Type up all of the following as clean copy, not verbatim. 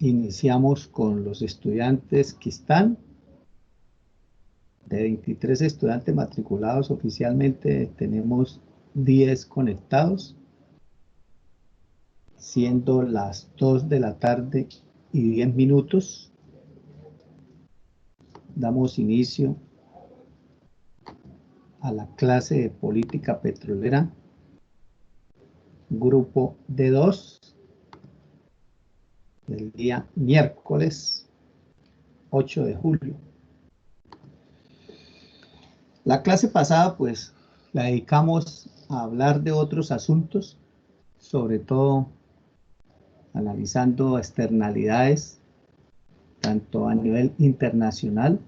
Iniciamos con los estudiantes que están. De 23 estudiantes matriculados oficialmente, tenemos 10 conectados, siendo las 2 de la tarde y 10 minutos. Damos inicio a la clase de política petrolera, grupo D2, del día miércoles 8 de julio. La clase pasada, pues, la dedicamos a hablar de otros asuntos, sobre todo analizando externalidades, tanto a nivel internacional,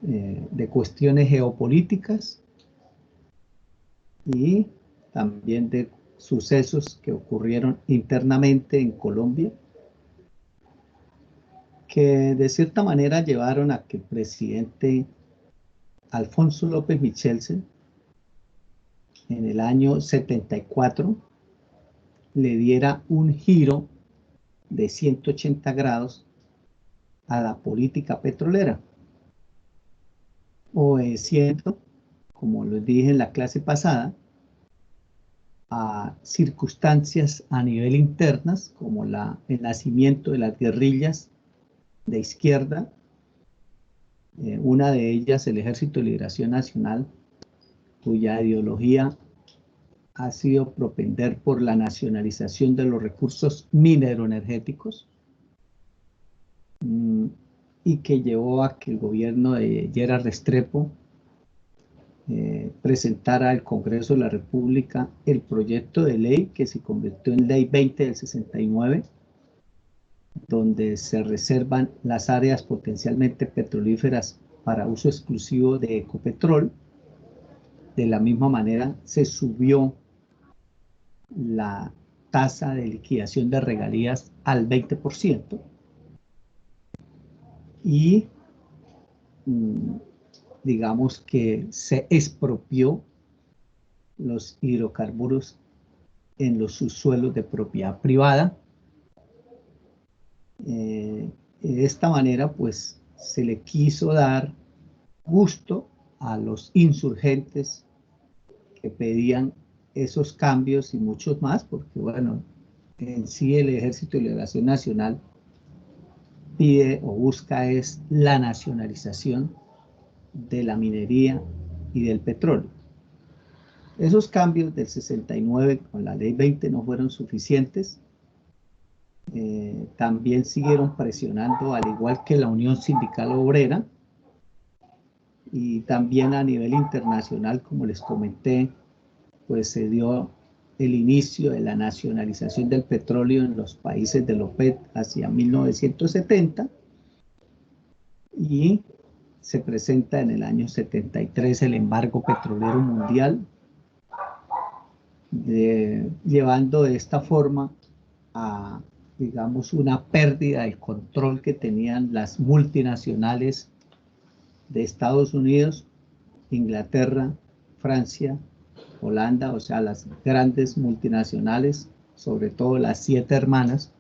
de cuestiones geopolíticas y también de sucesos que ocurrieron internamente en Colombia, que de cierta manera llevaron a que el presidente Alfonso López Michelsen, en el año 74, le diera un giro de 180 grados a la política petrolera, obedeciendo, como les dije en la clase pasada, a circunstancias a nivel internas, como el nacimiento de las guerrillas de izquierda, una de ellas el Ejército de Liberación Nacional, cuya ideología ha sido propender por la nacionalización de los recursos mineroenergéticos, y que llevó a que el gobierno de Gerard Restrepo presentara al Congreso de la República el proyecto de ley que se convirtió en Ley 20 del 69, donde se reservan las áreas potencialmente petrolíferas para uso exclusivo de Ecopetrol. De la misma manera, se subió la tasa de liquidación de regalías al 20% y digamos que se expropió los hidrocarburos en los subsuelos de propiedad privada. De esta manera, pues, se le quiso dar gusto a los insurgentes que pedían esos cambios y muchos más, porque, bueno, en sí el Ejército de Liberación Nacional pide o busca es la nacionalización de la minería y del petróleo. Esos cambios del 69 con la Ley 20 no fueron suficientes. También siguieron presionando, al igual que la Unión Sindical Obrera, y también a nivel internacional, como les comenté, pues se dio el inicio de la nacionalización del petróleo en los países de la OPEP hacia 1970, y se presenta en el año 73 el embargo petrolero mundial, llevando de esta forma a, digamos, una pérdida del control que tenían las multinacionales de Estados Unidos, Inglaterra, Francia, Holanda, o sea, las grandes multinacionales, sobre todo las 7 hermanas,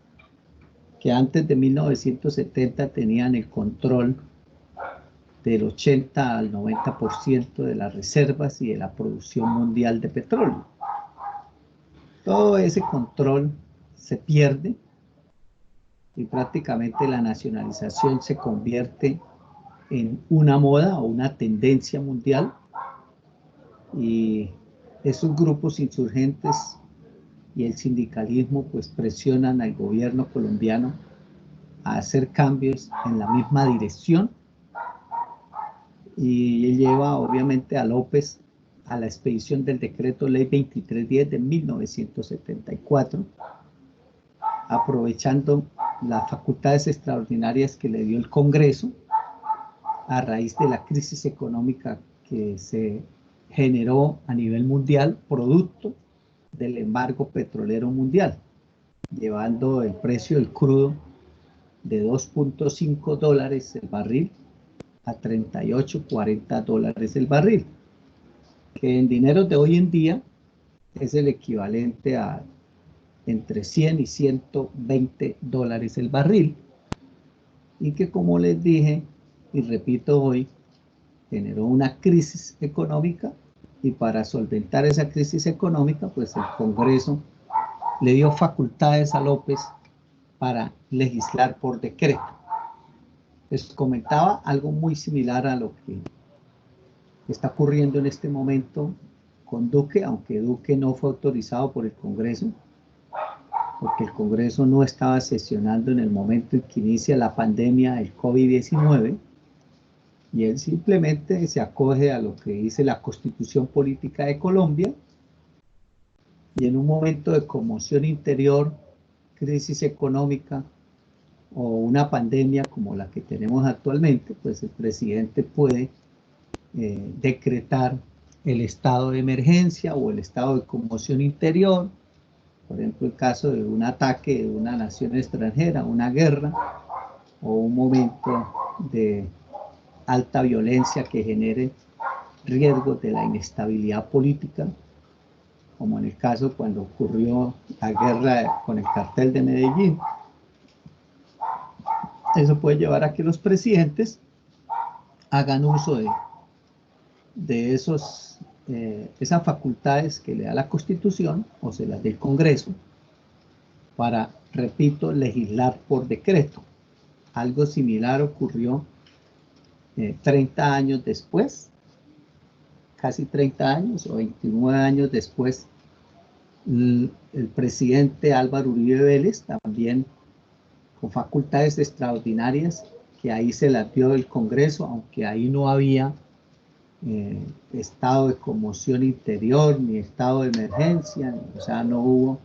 que antes de 1970 tenían el control del 80 al 90% de las reservas y de la producción mundial de petróleo. Todo ese control se pierde y prácticamente la nacionalización se convierte en una moda o una tendencia mundial, y esos grupos insurgentes y el sindicalismo pues presionan al gobierno colombiano a hacer cambios en la misma dirección, y lleva obviamente a López a la expedición del decreto ley 2310 de 1974, aprovechando las facultades extraordinarias que le dio el Congreso a raíz de la crisis económica que se generó a nivel mundial, producto del embargo petrolero mundial, llevando el precio del crudo de $2.5 el barril a 38, 40 dólares el barril, que en dineros de hoy en día es el equivalente a entre 100 y 120 dólares el barril, y que, como les dije y repito hoy, generó una crisis económica, y para solventar esa crisis económica, pues el Congreso le dio facultades a López para legislar por decreto. Les comentaba algo muy similar a lo que está ocurriendo en este momento con Duque, aunque Duque no fue autorizado por el Congreso, porque el Congreso no estaba sesionando en el momento en que inicia la pandemia del COVID-19, y él simplemente se acoge a lo que dice la Constitución Política de Colombia, y en un momento de conmoción interior, crisis económica o una pandemia como la que tenemos actualmente, pues el presidente puede decretar el estado de emergencia o el estado de conmoción interior. Por ejemplo, el caso de un ataque de una nación extranjera, una guerra o un momento de alta violencia que genere riesgos de la inestabilidad política, como en el caso cuando ocurrió la guerra con el cartel de Medellín. Eso puede llevar a que los presidentes hagan uso de esas facultades que le da la Constitución, o se las del Congreso, para, repito, legislar por decreto. Algo similar ocurrió 30 años después, casi 30 años o 29 años después. El presidente Álvaro Uribe Vélez, también con facultades extraordinarias, que ahí se las dio el Congreso, aunque ahí no había estado de conmoción interior, ni estado de emergencia, o sea, no hubo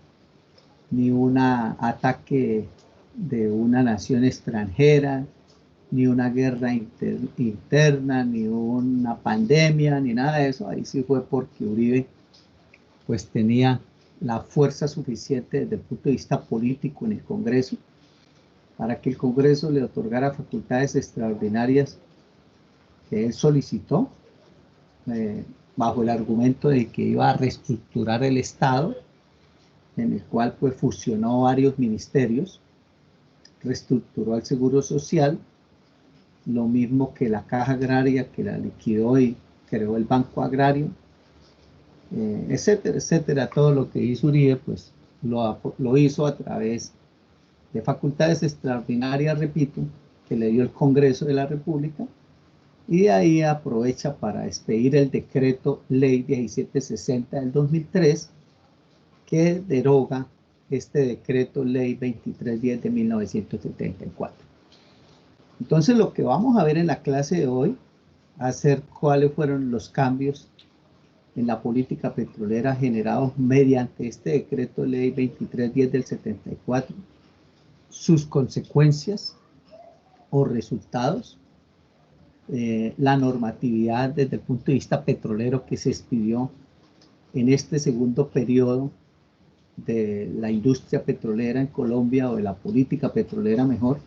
ni un ataque de una nación extranjera, ni una guerra interna, ni una pandemia, ni nada de eso. Ahí sí fue porque Uribe pues tenía la fuerza suficiente desde el punto de vista político en el Congreso para que el Congreso le otorgara facultades extraordinarias que él solicitó, bajo el argumento de que iba a reestructurar el Estado, en el cual pues fusionó varios ministerios, reestructuró el Seguro Social, lo mismo que la Caja Agraria, que la liquidó y creó el Banco Agrario, etcétera, etcétera. Todo lo que hizo Uribe pues lo hizo a través de facultades extraordinarias, repito, que le dio el Congreso de la República, y de ahí aprovecha para expedir el decreto ley 1760 del 2003, que deroga este decreto ley 2310 de 1974. Entonces, lo que vamos a ver en la clase de hoy va a ser cuáles fueron los cambios en la política petrolera generados mediante este decreto ley 2310 del 74, sus consecuencias o resultados, la normatividad desde el punto de vista petrolero que se expidió en este segundo periodo de la industria petrolera en Colombia, o de la política petrolera mejor,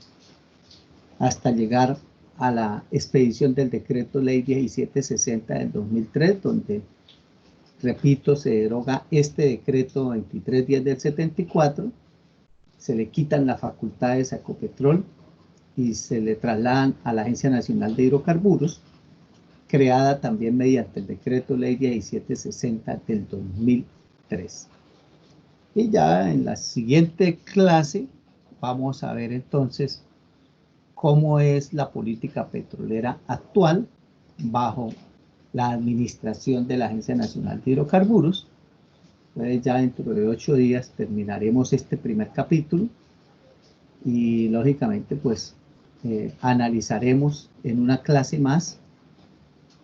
hasta llegar a la expedición del decreto ley 1760 del 2003, donde, repito, se deroga este decreto 2310 del 74, se le quitan las facultades a Ecopetrol y se le trasladan a la Agencia Nacional de Hidrocarburos, creada también mediante el decreto ley 1760 del 2003. Y ya en la siguiente clase vamos a ver entonces cómo es la política petrolera actual bajo la administración de la Agencia Nacional de Hidrocarburos. Entonces ya dentro de 8 días terminaremos este primer capítulo, y lógicamente pues analizaremos en una clase más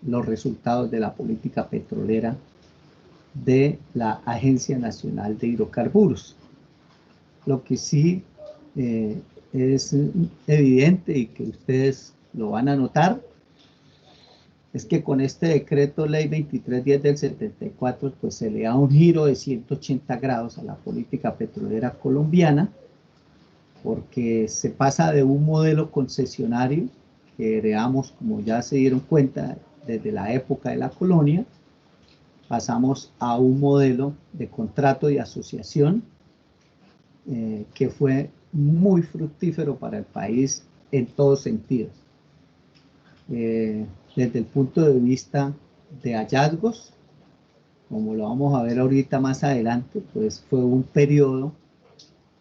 los resultados de la política petrolera de la Agencia Nacional de Hidrocarburos. Lo que sí es evidente, y que ustedes lo van a notar, es que con este decreto ley 2310 del 74 pues se le da un giro de 180 grados a la política petrolera colombiana, porque se pasa de un modelo concesionario que heredamos, como ya se dieron cuenta, desde la época de la colonia. Pasamos a un modelo de contrato de asociación, que fue muy fructífero para el país en todos sentidos. Desde el punto de vista de hallazgos, como lo vamos a ver ahorita más adelante, pues fue un periodo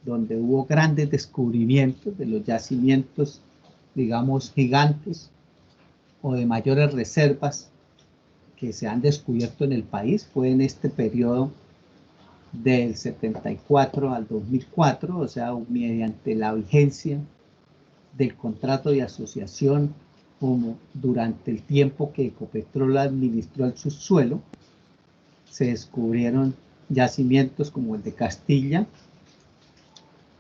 donde hubo grandes descubrimientos de los yacimientos, digamos, gigantes o de mayores reservas que se han descubierto en el país. Fue en este periodo del 74 al 2004, o sea, mediante la vigencia del contrato de asociación, como durante el tiempo que Ecopetrol administró el subsuelo, se descubrieron yacimientos como el de Castilla,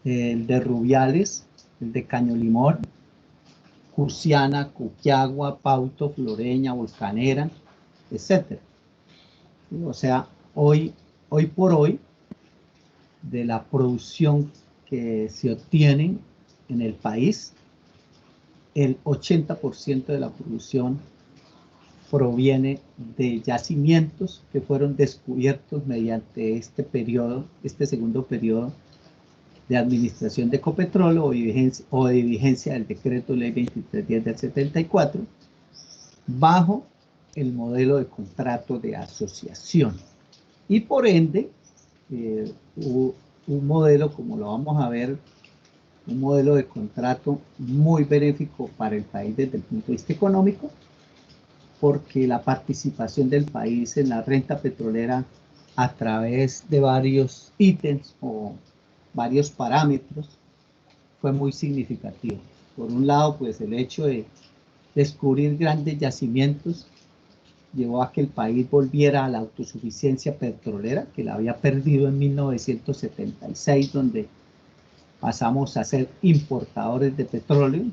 el de Rubiales, el de Caño Limón, Cusiana, Cuquiagua, Pauto, Floreña, Volcanera, etc. O sea, hoy por hoy, de la producción que se obtiene en el país, el 80% de la producción proviene de yacimientos que fueron descubiertos mediante este periodo, este segundo periodo de administración de Ecopetrol o de vigencia del decreto ley 2310 del 74, bajo el modelo de contrato de asociación. Y por ende, un modelo, como lo vamos a ver, un modelo de contrato muy benéfico para el país desde el punto de vista económico, porque la participación del país en la renta petrolera a través de varios ítems o varios parámetros fue muy significativo. Por un lado, pues el hecho de descubrir grandes yacimientos llevó a que el país volviera a la autosuficiencia petrolera, que la había perdido en 1976, donde pasamos a ser importadores de petróleo,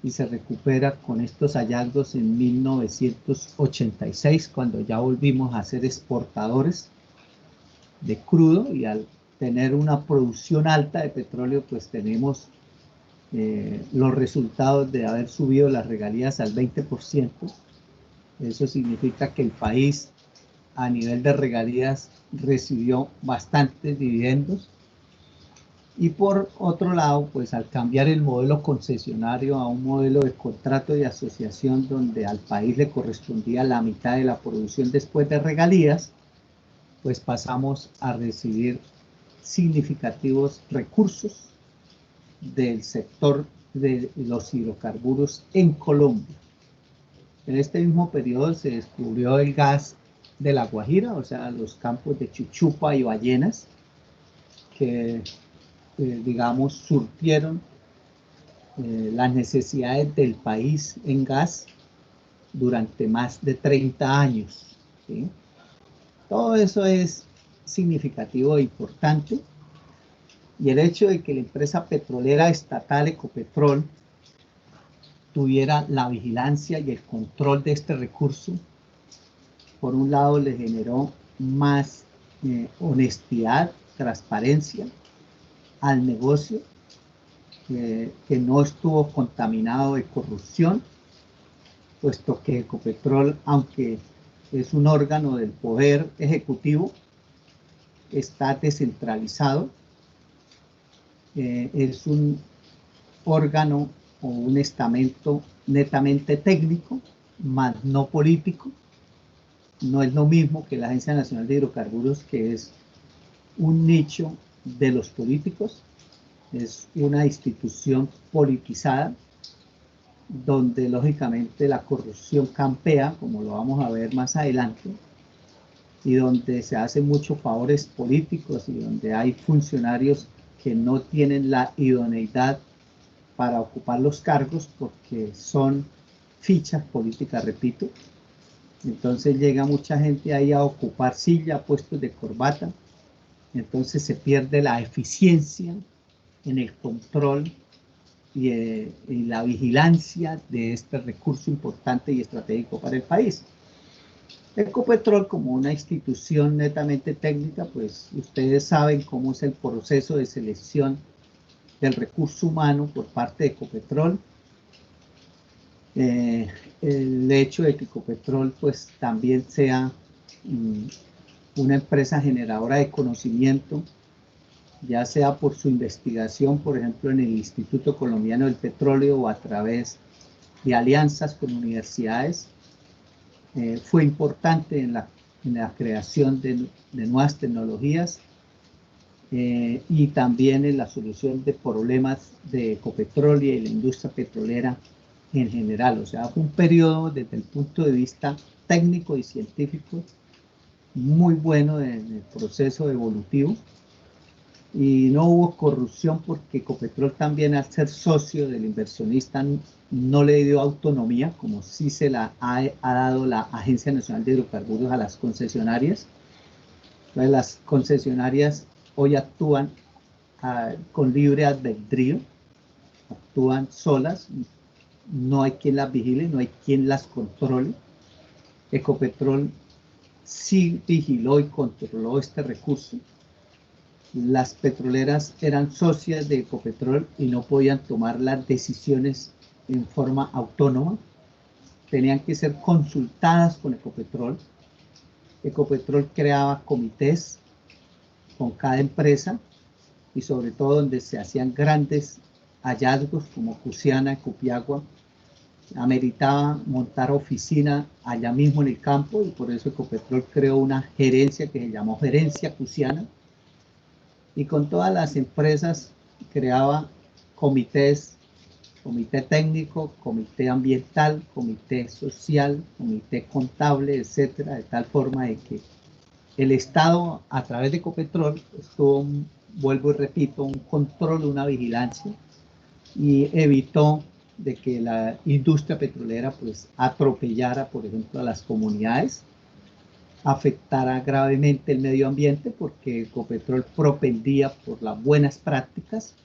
y se recupera con estos hallazgos en 1986, cuando ya volvimos a ser exportadores de crudo, y al tener una producción alta de petróleo, pues tenemos los resultados de haber subido las regalías al 20%. Eso significa que el país, a nivel de regalías, recibió bastantes dividendos. Y por otro lado, pues al cambiar el modelo concesionario a un modelo de contrato de asociación, donde al país le correspondía la mitad de la producción después de regalías, pues pasamos a recibir significativos recursos del sector de los hidrocarburos en Colombia. En este mismo periodo se descubrió el gas de La Guajira, o sea, los campos de Chuchupa y Ballenas, que digamos, surtieron las necesidades del país en gas durante más de 30 años. ¿Sí? Todo eso es significativo e importante, y el hecho de que la empresa petrolera estatal Ecopetrol tuviera la vigilancia y el control de este recurso, por un lado le generó más honestidad, transparencia al negocio, que no estuvo contaminado de corrupción, puesto que Ecopetrol, aunque es un órgano del poder ejecutivo, está descentralizado, es un órgano o un estamento netamente técnico, más no político. No es lo mismo que la Agencia Nacional de Hidrocarburos, que es un nicho de los políticos. Es una institución politizada, donde lógicamente la corrupción campea, como lo vamos a ver más adelante, y donde se hacen muchos favores políticos, y donde hay funcionarios que no tienen la idoneidad para ocupar los cargos porque son fichas políticas, repito. Entonces llega mucha gente ahí a ocupar silla, puestos de corbata. Entonces se pierde la eficiencia en el control y la vigilancia de este recurso importante y estratégico para el país. Ecopetrol, como una institución netamente técnica, pues ustedes saben cómo es el proceso de selección del recurso humano por parte de Ecopetrol. El hecho de que Ecopetrol pues también sea una empresa generadora de conocimiento, ya sea por su investigación, por ejemplo, en el Instituto Colombiano del Petróleo o a través de alianzas con universidades, fue importante en la creación de nuevas tecnologías y también en la solución de problemas de Ecopetrol y de la industria petrolera en general. O sea, fue un periodo desde el punto de vista técnico y científico muy bueno en el proceso evolutivo, y no hubo corrupción porque Ecopetrol también, al ser socio del inversionista, no le dio autonomía como sí se la ha dado la Agencia Nacional de Hidrocarburos a las concesionarias. Entonces, las concesionarias hoy actúan con libre albedrío, actúan solas, no hay quien las vigile, no hay quien las controle. Ecopetrol sí vigiló y controló este recurso. Las petroleras eran socias de Ecopetrol y no podían tomar las decisiones en forma autónoma, tenían que ser consultadas con Ecopetrol. Ecopetrol creaba comités con cada empresa y sobre todo donde se hacían grandes hallazgos como Cusiana, Copiagua, ameritaba montar oficina allá mismo en el campo, y por eso Ecopetrol creó una gerencia que se llamó Gerencia Cusiana, y con todas las empresas creaba comités, comité técnico, comité ambiental, comité social, comité contable, etcétera, de tal forma de que el Estado, a través de Ecopetrol, estuvo, vuelvo y repito, un control, una vigilancia, y evitó de que la industria petrolera pues atropellara, por ejemplo, a las comunidades, afectara gravemente el medio ambiente, porque Ecopetrol propendía por las buenas prácticas.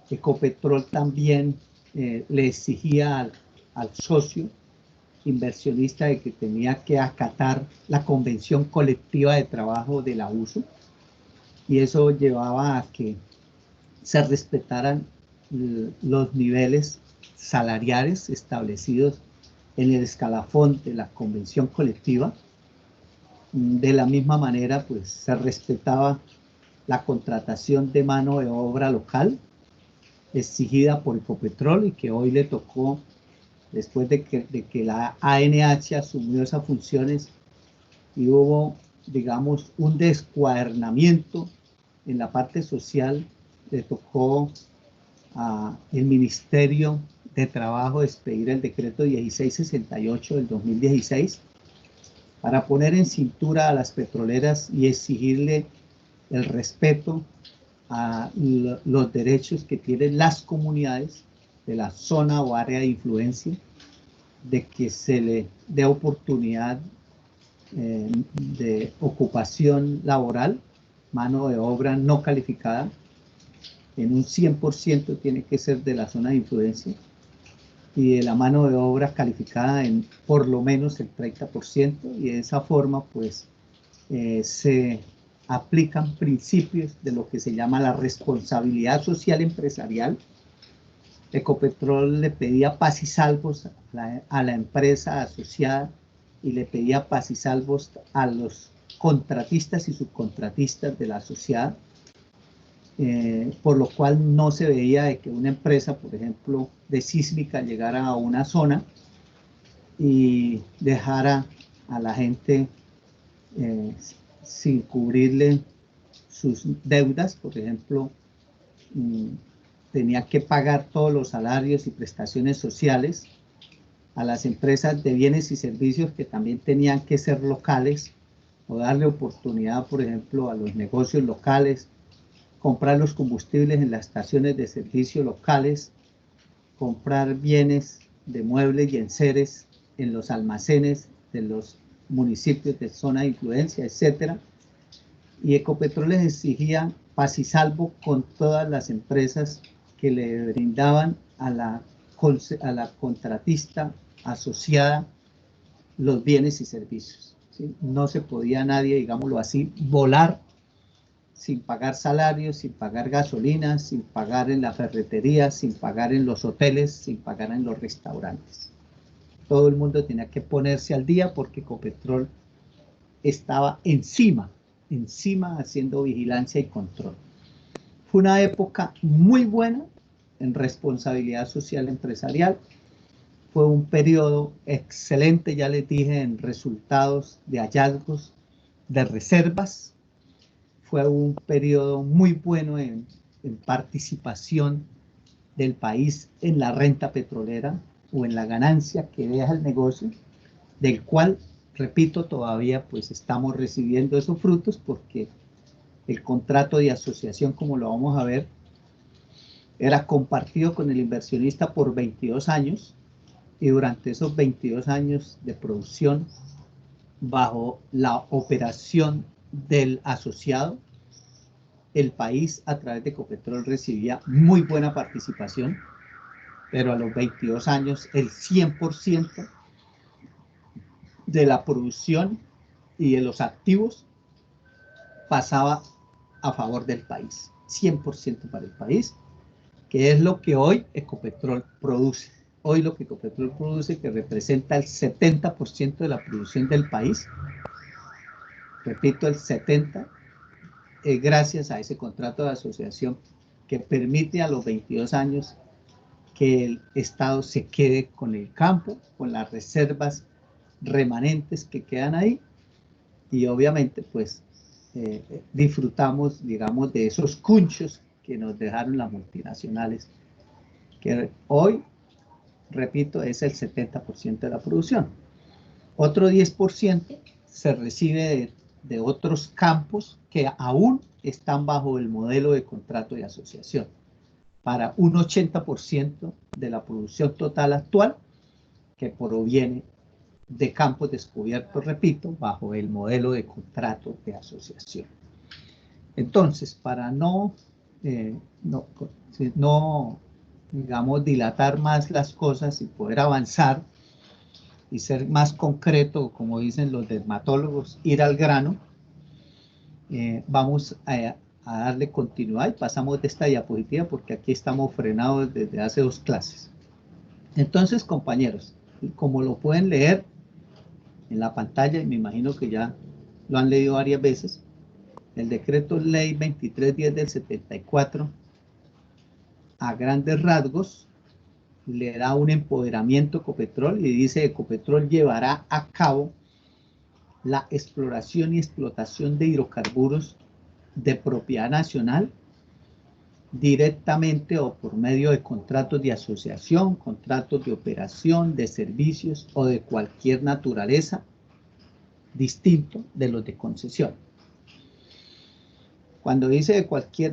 Ecopetrol también le exigía al socio inversionista de que tenía que acatar la convención colectiva de trabajo del abuso, y eso llevaba a que se respetaran los niveles salariales establecidos en el escalafón de la convención colectiva. De la misma manera, pues se respetaba la contratación de mano de obra local exigida por Ecopetrol, y que hoy le tocó, después de que la ANH asumió esas funciones y hubo, digamos, un descuadernamiento en la parte social, le tocó al Ministerio de Trabajo expedir el decreto 1668 del 2016 para poner en cintura a las petroleras y exigirle el respeto a los derechos que tienen las comunidades de la zona o área de influencia, de que se le dé oportunidad de ocupación laboral, mano de obra no calificada, en un 100% tiene que ser de la zona de influencia, y de la mano de obra calificada en por lo menos el 30%, y de esa forma pues se aplican principios de lo que se llama la responsabilidad social empresarial. Ecopetrol le pedía paz y salvos a la empresa asociada, y le pedía paz y salvos a los contratistas y subcontratistas de la asociada, por lo cual no se veía de que una empresa, por ejemplo, de sísmica, llegara a una zona y dejara a la gente sin cubrirle sus deudas. Por ejemplo, tenía que pagar todos los salarios y prestaciones sociales a las empresas de bienes y servicios, que también tenían que ser locales, o darle oportunidad, por ejemplo, a los negocios locales, comprar los combustibles en las estaciones de servicio locales, comprar bienes de muebles y enseres en los almacenes de los municipios de zona de influencia, etcétera. Y Ecopetrol les exigía paz y salvo con todas las empresas que le brindaban a la contratista asociada los bienes y servicios, ¿sí? No se podía nadie, digámoslo así, volar sin pagar salarios, sin pagar gasolina, sin pagar en la ferretería, sin pagar en los hoteles, sin pagar en los restaurantes. Todo el mundo tenía que ponerse al día, porque Ecopetrol estaba encima haciendo vigilancia y control. Fue una época muy buena en responsabilidad social empresarial. Fue un periodo excelente, ya les dije, en resultados de hallazgos de reservas. Fue un periodo muy bueno en participación del país en la renta petrolera o en la ganancia que deja el negocio, del cual, repito, todavía pues estamos recibiendo esos frutos porque el contrato de asociación, como lo vamos a ver, era compartido con el inversionista por 22 años y durante esos 22 años de producción, bajo la operación del asociado, el país a través de Ecopetrol recibía muy buena participación, pero a los 22 años el 100% de la producción y de los activos pasaba a favor del país, 100% para el país, que es lo que hoy Ecopetrol produce. Hoy lo que Ecopetrol produce, que representa el 70% de la producción del país, repito, el 70%, gracias a ese contrato de asociación que permite a los 22 años que el Estado se quede con el campo, con las reservas remanentes que quedan ahí, y obviamente pues disfrutamos, digamos, de esos cunchos que nos dejaron las multinacionales, que hoy, repito, es el 70% de la producción. Otro 10% se recibe de otros campos que aún están bajo el modelo de contrato de asociación, para un 80% de la producción total actual que proviene de campos descubiertos, repito, bajo el modelo de contrato de asociación. Entonces, para no, digamos, dilatar más las cosas y poder avanzar y ser más concreto, como dicen los dermatólogos, ir al grano, vamos a darle continuidad y pasamos de esta diapositiva porque aquí estamos frenados desde hace 2 clases. Entonces, compañeros, como lo pueden leer en la pantalla, y me imagino que ya lo han leído varias veces, el decreto ley 2310 del 74, a grandes rasgos, le da un empoderamiento a Ecopetrol y dice: Ecopetrol llevará a cabo la exploración y explotación de hidrocarburos de propiedad nacional directamente o por medio de contratos de asociación, contratos de operación, de servicios o de cualquier naturaleza distinto de los de concesión. Cuando dice de cualquier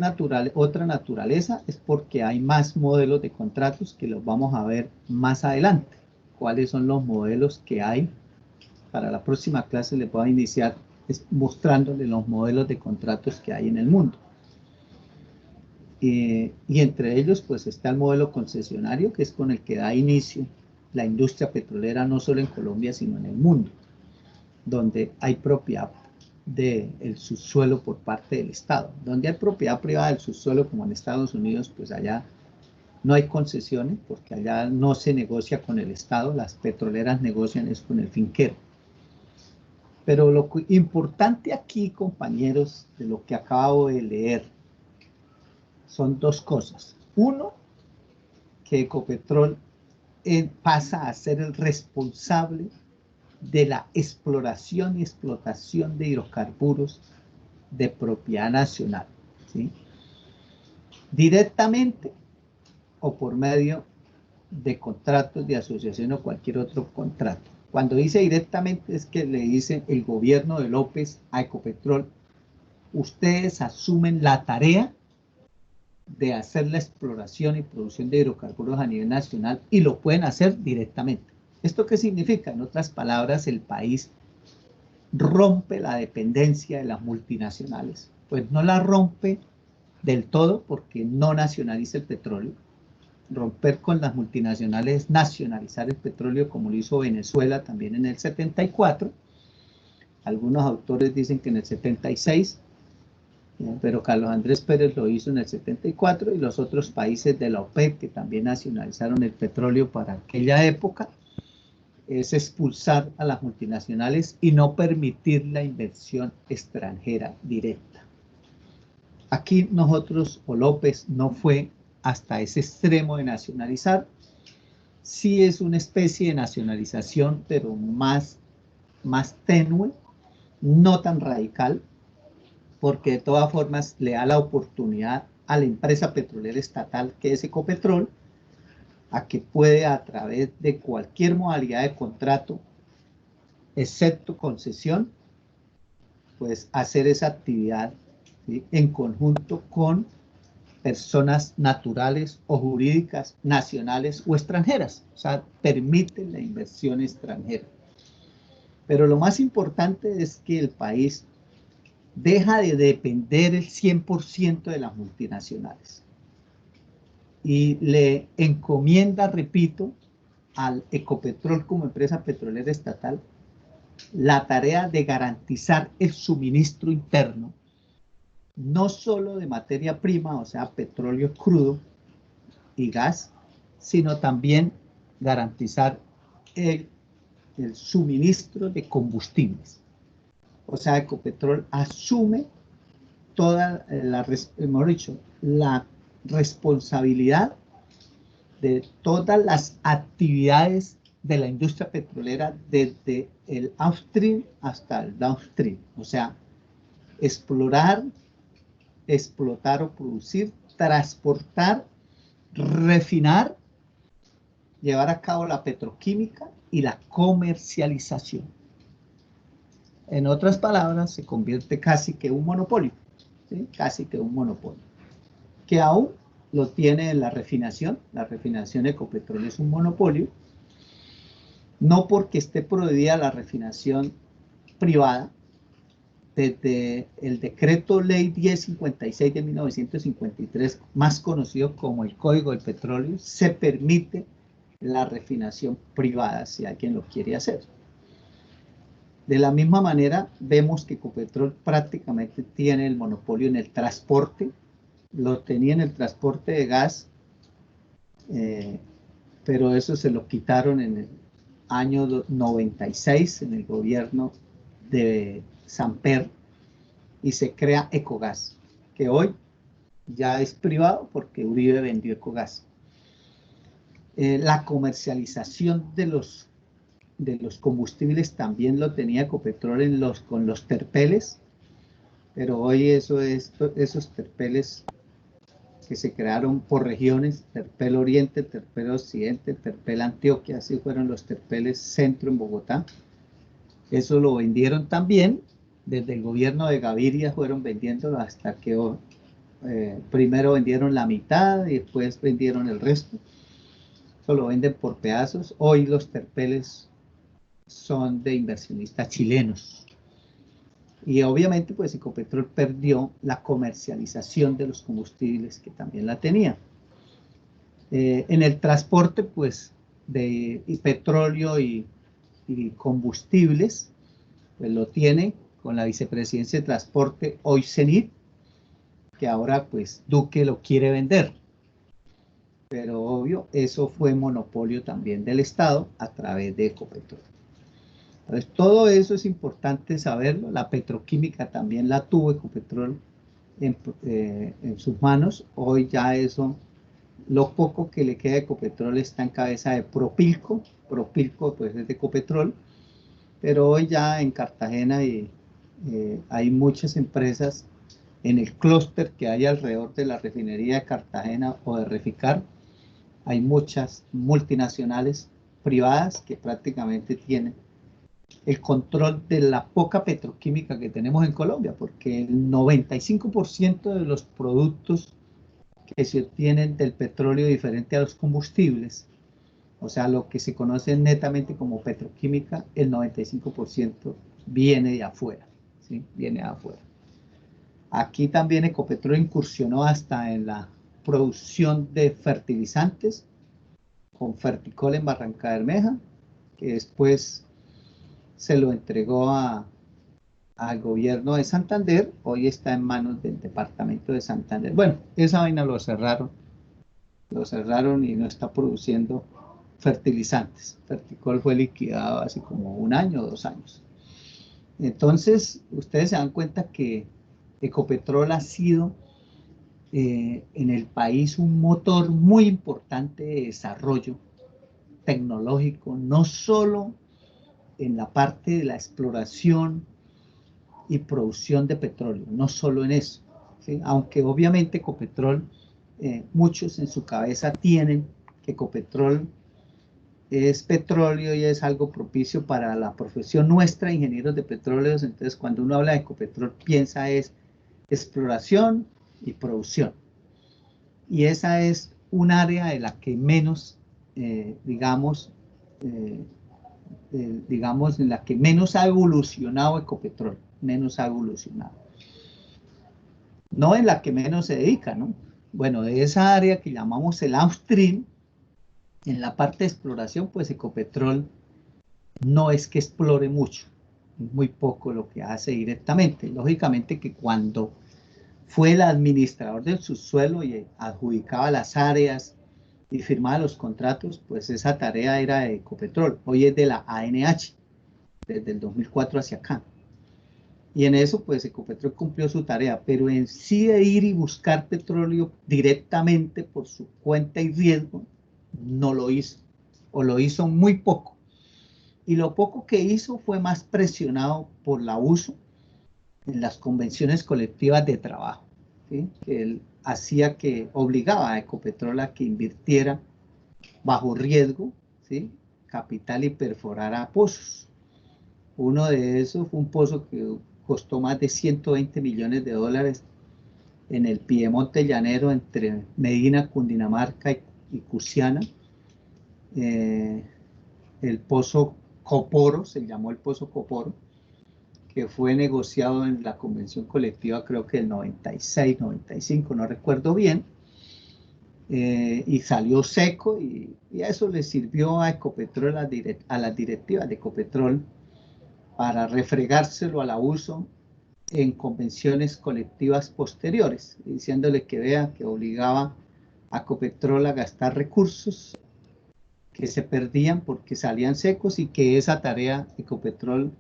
otra naturaleza es porque hay más modelos de contratos que los vamos a ver más adelante. ¿Cuáles son los modelos que hay? Para la próxima clase les voy a iniciar mostrándoles los modelos de contratos que hay en el mundo. Y entre ellos pues está el modelo concesionario, que es con el que da inicio la industria petrolera no solo en Colombia sino en el mundo, donde hay propiedad del subsuelo por parte del Estado. Donde hay propiedad privada del subsuelo, como en Estados Unidos, pues allá no hay concesiones, porque allá no se negocia con el Estado, las petroleras negocian es con el finquero. Pero lo importante aquí, compañeros, de lo que acabo de leer, son 2 cosas. Uno, que Ecopetrol pasa a ser el responsable de la exploración y explotación de hidrocarburos de propiedad nacional, ¿sí? Directamente o por medio de contratos de asociación o cualquier otro contrato. Cuando dice directamente es que le dice el gobierno de López a Ecopetrol: ustedes asumen la tarea de hacer la exploración y producción de hidrocarburos a nivel nacional y lo pueden hacer directamente. ¿Esto qué significa? En otras palabras, el país rompe la dependencia de las multinacionales. Pues no la rompe del todo porque no nacionaliza el petróleo. Romper con las multinacionales es nacionalizar el petróleo, como lo hizo Venezuela también en el 74. Algunos autores dicen que en el 76, pero Carlos Andrés Pérez lo hizo en el 74, y los otros países de la OPEP que también nacionalizaron el petróleo para aquella época, es expulsar a las multinacionales y no permitir la inversión extranjera directa. aquí nosotros, o López, no fue hasta ese extremo de nacionalizar. Sí es una especie de nacionalización, pero más tenue, no tan radical, porque de todas formas le da la oportunidad a la empresa petrolera estatal, que es Ecopetrol, a que puede a través de cualquier modalidad de contrato, excepto concesión, pues hacer esa actividad, ¿sí?, en conjunto con personas naturales o jurídicas, nacionales o extranjeras. O sea, permite la inversión extranjera. Pero lo más importante es que el país deja de depender el 100% de las multinacionales y le encomienda, repito, al Ecopetrol como empresa petrolera estatal la tarea de garantizar el suministro interno, no solo de materia prima, o sea, petróleo crudo y gas, sino también garantizar el suministro de combustibles. O sea, Ecopetrol asume toda mejor dicho, la responsabilidad de todas las actividades de la industria petrolera desde el upstream hasta el downstream. O sea, explorar, explotar o producir, transportar, refinar, llevar a cabo la petroquímica y la comercialización. En otras palabras, se convierte casi que un monopolio, ¿sí? Casi que un monopolio, que aún lo tiene en la refinación. La refinación Ecopetrol es un monopolio, no porque esté prohibida la refinación privada. Desde el decreto ley 1056 de 1953, más conocido como el Código del Petróleo, se permite la refinación privada si alguien lo quiere hacer. De la misma manera, vemos que Ecopetrol prácticamente tiene el monopolio en el transporte. Lo tenía en el transporte de gas, pero eso se lo quitaron en el año 96 en el gobierno de Samper, y se crea Ecogas, que hoy ya es privado porque Uribe vendió Ecogas. La comercialización de los combustibles también lo tenía Ecopetrol con los terpeles, pero hoy esos terpeles que se crearon por regiones, Terpel Oriente, Terpel Occidente, Terpel Antioquia, así fueron los terpeles centro en Bogotá. Eso lo vendieron también, desde el gobierno de Gaviria fueron vendiéndolo hasta que primero vendieron la mitad y después vendieron el resto. Eso lo venden por pedazos. Hoy los terpeles son de inversionistas chilenos. Y obviamente pues Ecopetrol perdió la comercialización de los combustibles, que también la tenía. En el transporte pues de petróleo y combustibles, pues lo tiene con la vicepresidencia de transporte, hoy CENIT, que ahora pues Duque lo quiere vender. Pero obvio, eso fue monopolio también del Estado a través de Ecopetrol. Entonces, todo eso es importante saberlo. La petroquímica también la tuvo Ecopetrol en sus manos. Hoy ya eso, lo poco que le queda de Ecopetrol está en cabeza de Propilco. Propilco pues es de Ecopetrol, pero hoy ya en Cartagena hay muchas empresas en el clúster que hay alrededor de la refinería de Cartagena o de Reficar. Hay muchas multinacionales privadas que prácticamente tienen el control de la poca petroquímica que tenemos en Colombia, porque el 95% de los productos que se obtienen del petróleo diferente a los combustibles, o sea, lo que se conoce netamente como petroquímica, el 95% viene de afuera, ¿sí? Viene de afuera. Aquí también Ecopetrol incursionó hasta en la producción de fertilizantes con Ferticol en Barranca Bermeja, que después se lo entregó al gobierno de Santander. Hoy está en manos del departamento de Santander. Bueno, esa vaina lo cerraron y no está produciendo fertilizantes. Ferticol fue liquidado hace como 1 año o 2 años. Entonces, ustedes se dan cuenta que Ecopetrol ha sido en el país un motor muy importante de desarrollo tecnológico, no solo en la parte de la exploración y producción de petróleo, no solo en eso, ¿sí? Aunque obviamente Ecopetrol, muchos en su cabeza tienen que Ecopetrol es petróleo y es algo propicio para la profesión nuestra, ingenieros de petróleos. Entonces, cuando uno habla de Ecopetrol, piensa es exploración y producción. Y esa es un área de la que menos, digamos, en la que menos ha evolucionado Ecopetrol, menos ha evolucionado. No en la que menos se dedica, ¿no? Bueno, de esa área que llamamos el upstream, en la parte de exploración, pues Ecopetrol no es que explore mucho, muy poco lo que hace directamente. Lógicamente que cuando fue el administrador del subsuelo y adjudicaba las áreas y firmaba los contratos, pues esa tarea era de Ecopetrol. Hoy es de la ANH, desde el 2004 hacia acá. Y en eso, pues Ecopetrol cumplió su tarea, pero en sí de ir y buscar petróleo directamente por su cuenta y riesgo, no lo hizo, o lo hizo muy poco. Y lo poco que hizo fue más presionado por el abuso en las convenciones colectivas de trabajo, ¿sí? Que él hacía, que obligaba a Ecopetrol a que invirtiera bajo riesgo, ¿sí? Capital y perforara pozos. Uno de esos fue un pozo que costó más de 120 millones de dólares en el Piemonte Llanero entre Medina, Cundinamarca y Cusiana. El pozo Coporo, se llamó el pozo Coporo, que fue negociado en la convención colectiva, creo que el 96, 95, no recuerdo bien, y salió seco, y eso le sirvió a Ecopetrol, a las directivas de Ecopetrol, para refregárselo al abuso en convenciones colectivas posteriores, diciéndole que vea que obligaba a Ecopetrol a gastar recursos que se perdían porque salían secos, y que esa tarea Ecopetrol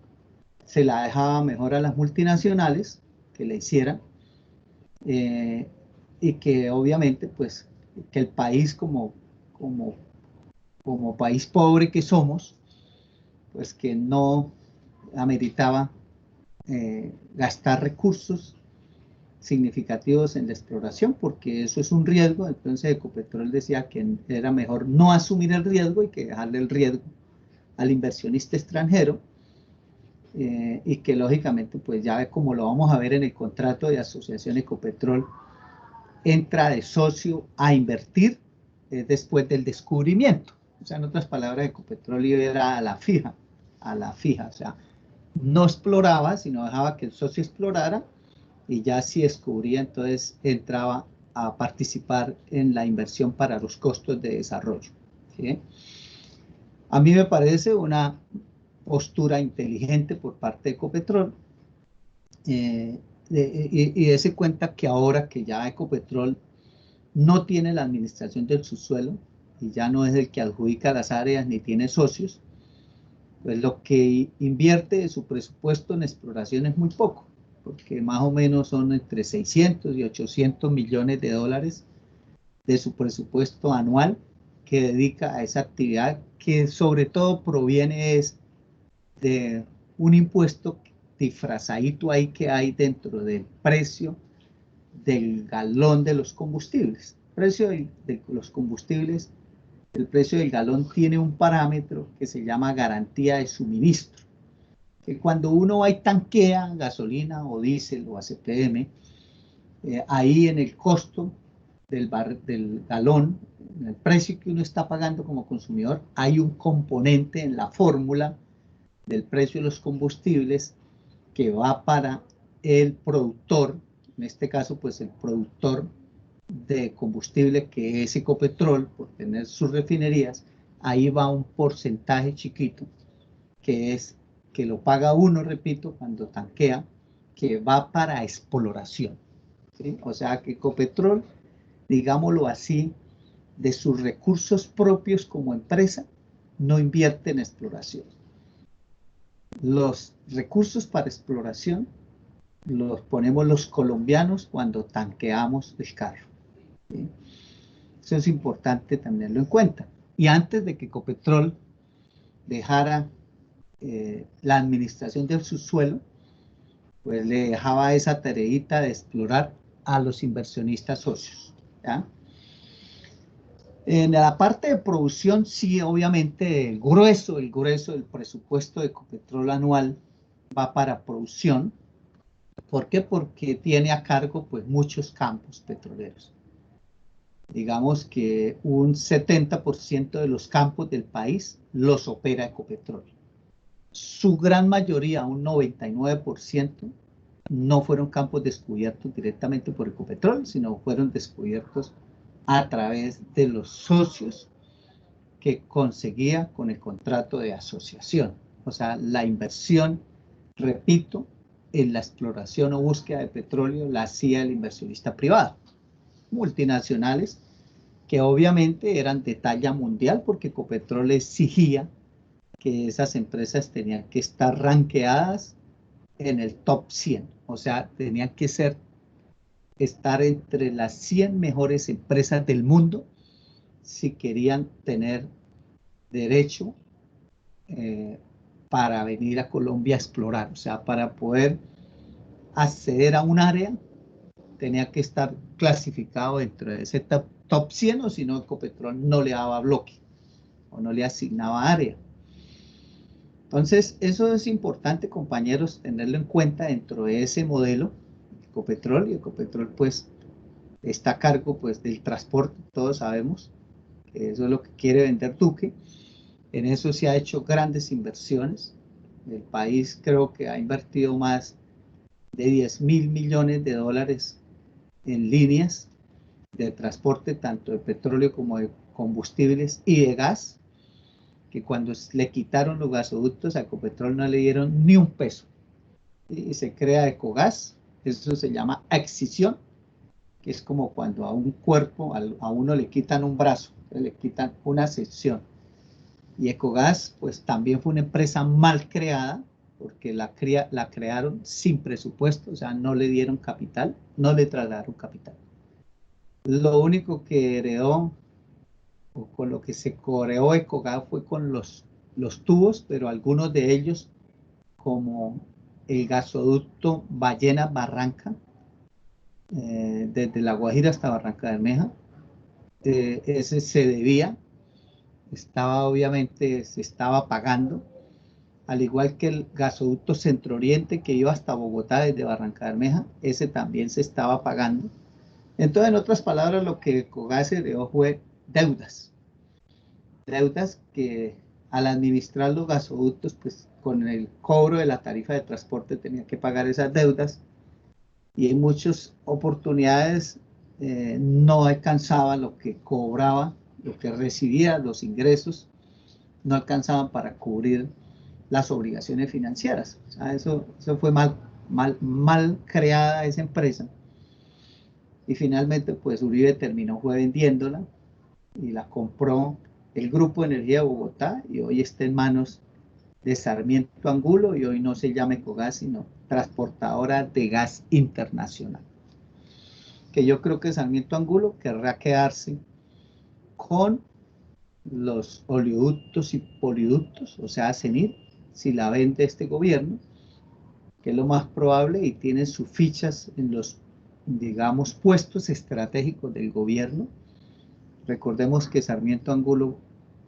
se la dejaba mejor a las multinacionales que le hicieran, y que obviamente pues que el país como país pobre que somos, pues que no ameritaba gastar recursos significativos en la exploración, porque eso es un riesgo. Entonces Ecopetrol decía que era mejor no asumir el riesgo y que dejarle el riesgo al inversionista extranjero, y que lógicamente, pues ya como lo vamos a ver en el contrato de asociación, Ecopetrol entra de socio a invertir después del descubrimiento. O sea, en otras palabras, Ecopetrol era a la fija, o sea, no exploraba, sino dejaba que el socio explorara, y ya si descubría, entonces entraba a participar en la inversión para los costos de desarrollo, ¿sí? A mí me parece una postura inteligente por parte de Ecopetrol, y dése cuenta que ahora que ya Ecopetrol no tiene la administración del subsuelo y ya no es el que adjudica las áreas ni tiene socios, pues lo que invierte de su presupuesto en exploración es muy poco, porque más o menos son entre 600 y 800 millones de dólares de su presupuesto anual que dedica a esa actividad, que sobre todo proviene de un impuesto disfrazadito ahí que hay dentro del precio del galón de los combustibles. El precio de los combustibles, el precio del galón tiene un parámetro que se llama garantía de suministro, que cuando uno va y tanquea gasolina o diésel o ACPM, ahí en el costo del galón, en el precio que uno está pagando como consumidor, hay un componente en la fórmula del precio de los combustibles que va para el productor, en este caso pues el productor de combustible, que es Ecopetrol, por tener sus refinerías. Ahí va un porcentaje chiquito que es que lo paga uno, repito, cuando tanquea, que va para exploración, ¿sí? O sea que Ecopetrol, digámoslo así, de sus recursos propios como empresa, no invierte en exploración. Los recursos para exploración los ponemos los colombianos cuando tanqueamos el carro. ¿Sí? Eso es importante tenerlo en cuenta. Y antes de que Ecopetrol dejara la administración del subsuelo, pues le dejaba esa tareita de explorar a los inversionistas socios. ¿Ya? En la parte de producción, sí, obviamente el grueso del presupuesto de Ecopetrol anual va para producción. ¿Por qué? Porque tiene a cargo pues muchos campos petroleros. Digamos que un 70% de los campos del país los opera Ecopetrol. Su gran mayoría, un 99%, no fueron campos descubiertos directamente por Ecopetrol, sino fueron descubiertos a través de los socios que conseguía con el contrato de asociación. O sea, la inversión, repito, en la exploración o búsqueda de petróleo la hacía el inversionista privado. Multinacionales que obviamente eran de talla mundial porque Ecopetrol exigía que esas empresas tenían que estar rankeadas en el top 100. O sea, tenían que estar entre las 100 mejores empresas del mundo si querían tener derecho para venir a Colombia a explorar. O sea, para poder acceder a un área tenía que estar clasificado dentro de ese top 100, o si no, Ecopetrol no le daba bloque o no le asignaba área. Entonces, eso es importante, compañeros, tenerlo en cuenta dentro de ese modelo Ecopetrol. Y Ecopetrol, pues, está a cargo, pues, del transporte. Todos sabemos que eso es lo que quiere vender Duque. En eso se ha hecho grandes inversiones. El país creo que ha invertido más de 10.000 millones de dólares en líneas de transporte, tanto de petróleo como de combustibles y de gas, que cuando le quitaron los gasoductos a Ecopetrol no le dieron ni un peso. Y se crea Ecogas, eso se llama excisión, que es como cuando a un cuerpo, a uno le quitan un brazo, le quitan una sección. Y Ecogas, pues también fue una empresa mal creada, porque la crearon sin presupuesto, o sea, no le dieron capital, no le trasladaron capital. Lo único que heredó, o con lo que se creó Ecogas, fue con los tubos, pero algunos de ellos, como el gasoducto Ballena Barranca, desde La Guajira hasta Barranca Bermeja, ese se debía, obviamente se estaba pagando, al igual que el gasoducto Centro Oriente que iba hasta Bogotá desde Barranca Bermeja, ese también se estaba pagando. Entonces, en otras palabras, lo que Ecogas heredó fue deudas que al administrar los gasoductos, pues con el cobro de la tarifa de transporte tenía que pagar esas deudas, y en muchas oportunidades no alcanzaba lo que cobraba, lo que recibía, los ingresos, no alcanzaban para cubrir las obligaciones financieras. O sea, eso fue mal creada esa empresa, y finalmente pues Uribe fue vendiéndola y la compró el Grupo Energía de Bogotá, y hoy está en manos de Sarmiento Angulo, y hoy no se llama Ecogas, sino Transportadora de Gas Internacional. Que yo creo que Sarmiento Angulo querrá quedarse con los oleoductos y poliductos, o sea, CENIR, si la vende este gobierno, que es lo más probable, y tiene sus fichas en los, digamos, puestos estratégicos del gobierno. Recordemos que Sarmiento Angulo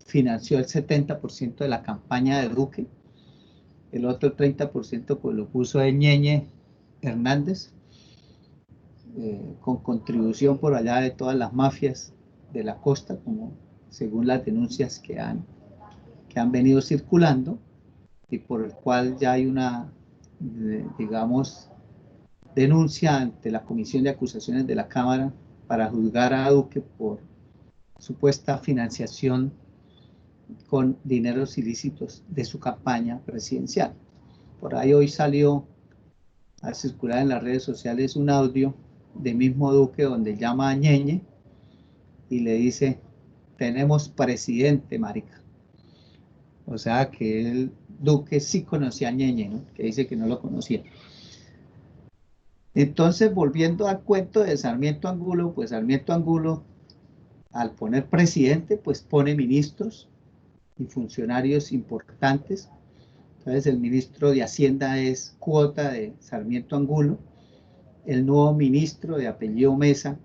financió el 70% de la campaña de Duque, el otro 30% pues lo puso Ñeñe Hernández, con contribución por allá de todas las mafias de la costa, como según las denuncias que han venido circulando, y por el cual ya hay una, digamos, denuncia ante la Comisión de Acusaciones de la Cámara para juzgar a Duque por supuesta financiación con dineros ilícitos de su campaña presidencial. Por ahí hoy salió a circular en las redes sociales un audio de mismo Duque donde llama a Ñeñe y le dice: tenemos presidente, marica. O sea que el Duque sí conocía a Ñeñe, ¿no? Que dice que no lo conocía. Entonces, volviendo al cuento de Sarmiento Angulo, pues Sarmiento Angulo, al poner presidente, pues pone ministros y funcionarios importantes. Entonces, el ministro de Hacienda es cuota de Sarmiento Angulo. El nuevo ministro de apellido Mesa,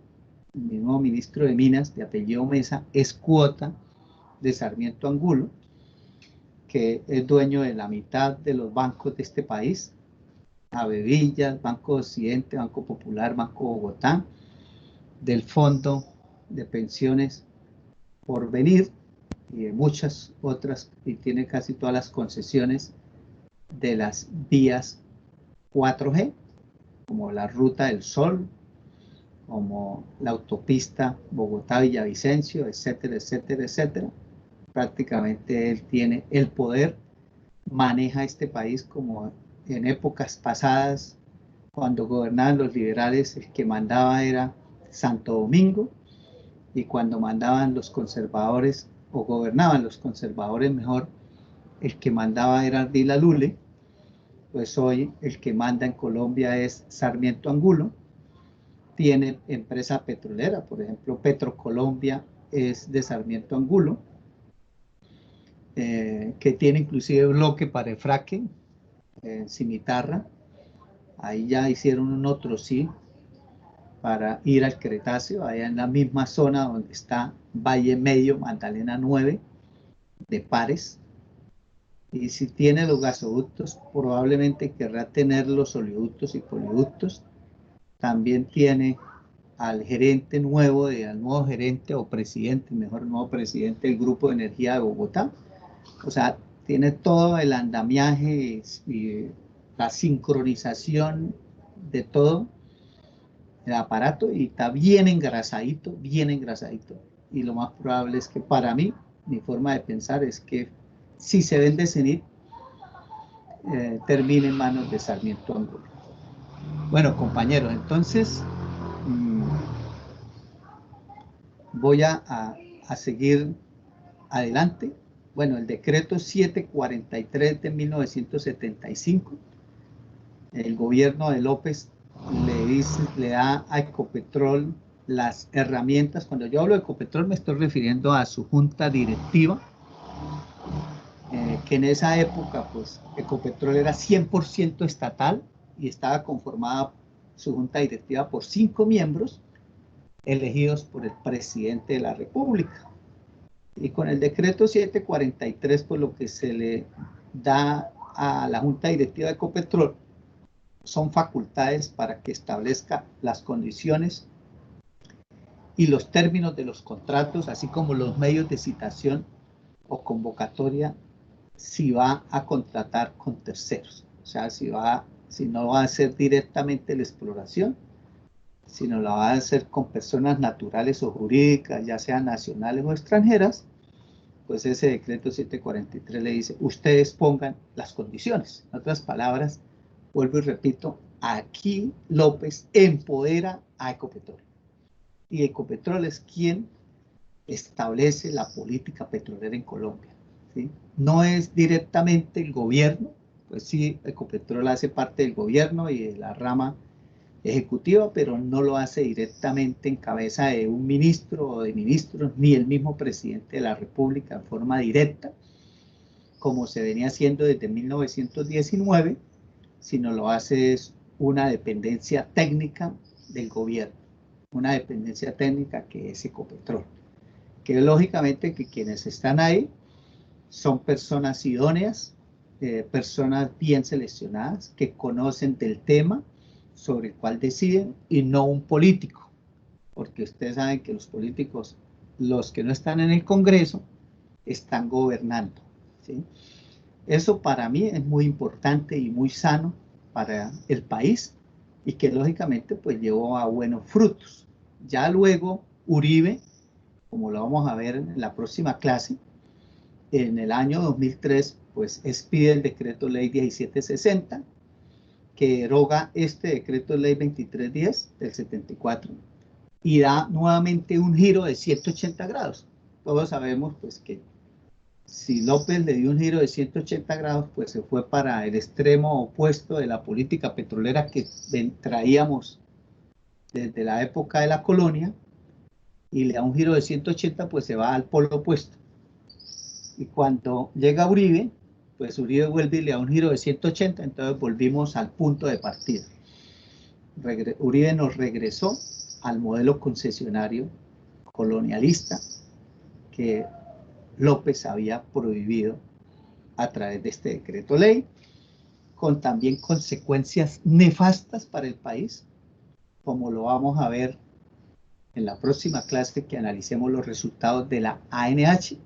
el nuevo ministro de Minas de apellido Mesa, es cuota de Sarmiento Angulo, que es dueño de la mitad de los bancos de este país: Avevillas, Banco Occidente, Banco Popular, Banco Bogotá, del Fondo de Pensiones Porvenir y de muchas otras, y tiene casi todas las concesiones de las vías 4G, como la Ruta del Sol, como la autopista Bogotá-Villavicencio, etcétera, etcétera, etcétera. Prácticamente él tiene el poder, maneja este país como en épocas pasadas, cuando gobernaban los liberales, el que mandaba era Santo Domingo, y cuando mandaban los conservadores, o gobernaban los conservadores mejor, el que mandaba era Ardila Lule. Pues hoy el que manda en Colombia es Sarmiento Angulo. Tiene empresa petrolera, por ejemplo, Petrocolombia es de Sarmiento Angulo, que tiene inclusive bloque para el fracking en Cimitarra. Ahí ya hicieron un otro sí para ir al Cretáceo, allá en la misma zona donde está Valle Medio, Magdalena 9, de Pares. Y si tiene los gasoductos, probablemente querrá tener los oleoductos y poliductos. También tiene al gerente nuevo, al nuevo gerente o presidente, mejor nuevo presidente del Grupo de Energía de Bogotá. O sea, tiene todo el andamiaje y la sincronización de todo el aparato, y está bien engrasadito, bien engrasadito. Y lo más probable es que, para mí, mi forma de pensar es que si se vende CENIT, termine en manos de Sarmiento Angulo. Bueno, compañeros, entonces voy a seguir adelante. Bueno, el decreto 743 de 1975, el gobierno de López le da a Ecopetrol las herramientas. Cuando yo hablo de Ecopetrol me estoy refiriendo a su junta directiva, que en esa época pues Ecopetrol era 100% estatal y estaba conformada su junta directiva por 5 miembros elegidos por el presidente de la República. Y con el decreto 743, pues lo que se le da a la junta directiva de Ecopetrol son facultades para que establezca las condiciones y los términos de los contratos, así como los medios de citación o convocatoria, si va a contratar con terceros. O sea, si no va a hacer directamente la exploración, sino la va a hacer con personas naturales o jurídicas, ya sean nacionales o extranjeras. Pues ese decreto 743 le dice: ustedes pongan las condiciones. En otras palabras, vuelvo y repito, aquí López empodera a Ecopetrol. Y Ecopetrol es quien establece la política petrolera en Colombia, ¿sí? No es directamente el gobierno, pues sí, Ecopetrol hace parte del gobierno y de la rama ejecutiva, pero no lo hace directamente en cabeza de un ministro o de ministros, ni el mismo presidente de la República en forma directa, como se venía haciendo desde 1919, sino lo hace es una dependencia técnica del gobierno, una dependencia técnica que es Ecopetrol, que lógicamente que quienes están ahí son personas idóneas, personas bien seleccionadas, que conocen del tema sobre el cual deciden, y no un político, porque ustedes saben que los políticos, los que no están en el Congreso, están gobernando, ¿sí? Eso para mí es muy importante y muy sano para el país, y que lógicamente pues llevó a buenos frutos. Ya luego Uribe, como lo vamos a ver en la próxima clase, en el año 2003 pues expide el decreto ley 1760, que deroga este decreto ley 2310 del 74 y da nuevamente un giro de 180 grados. Todos sabemos pues que si López le dio un giro de 180 grados, pues se fue para el extremo opuesto de la política petrolera que traíamos desde la época de la colonia, y le da un giro de 180, pues se va al polo opuesto. Y cuando llega Uribe, pues Uribe vuelve y le da un giro de 180, entonces volvimos al punto de partida. Uribe nos regresó al modelo concesionario colonialista que López había prohibido a través de este decreto ley, con también consecuencias nefastas para el país, como lo vamos a ver en la próxima clase que analicemos los resultados de la ANH,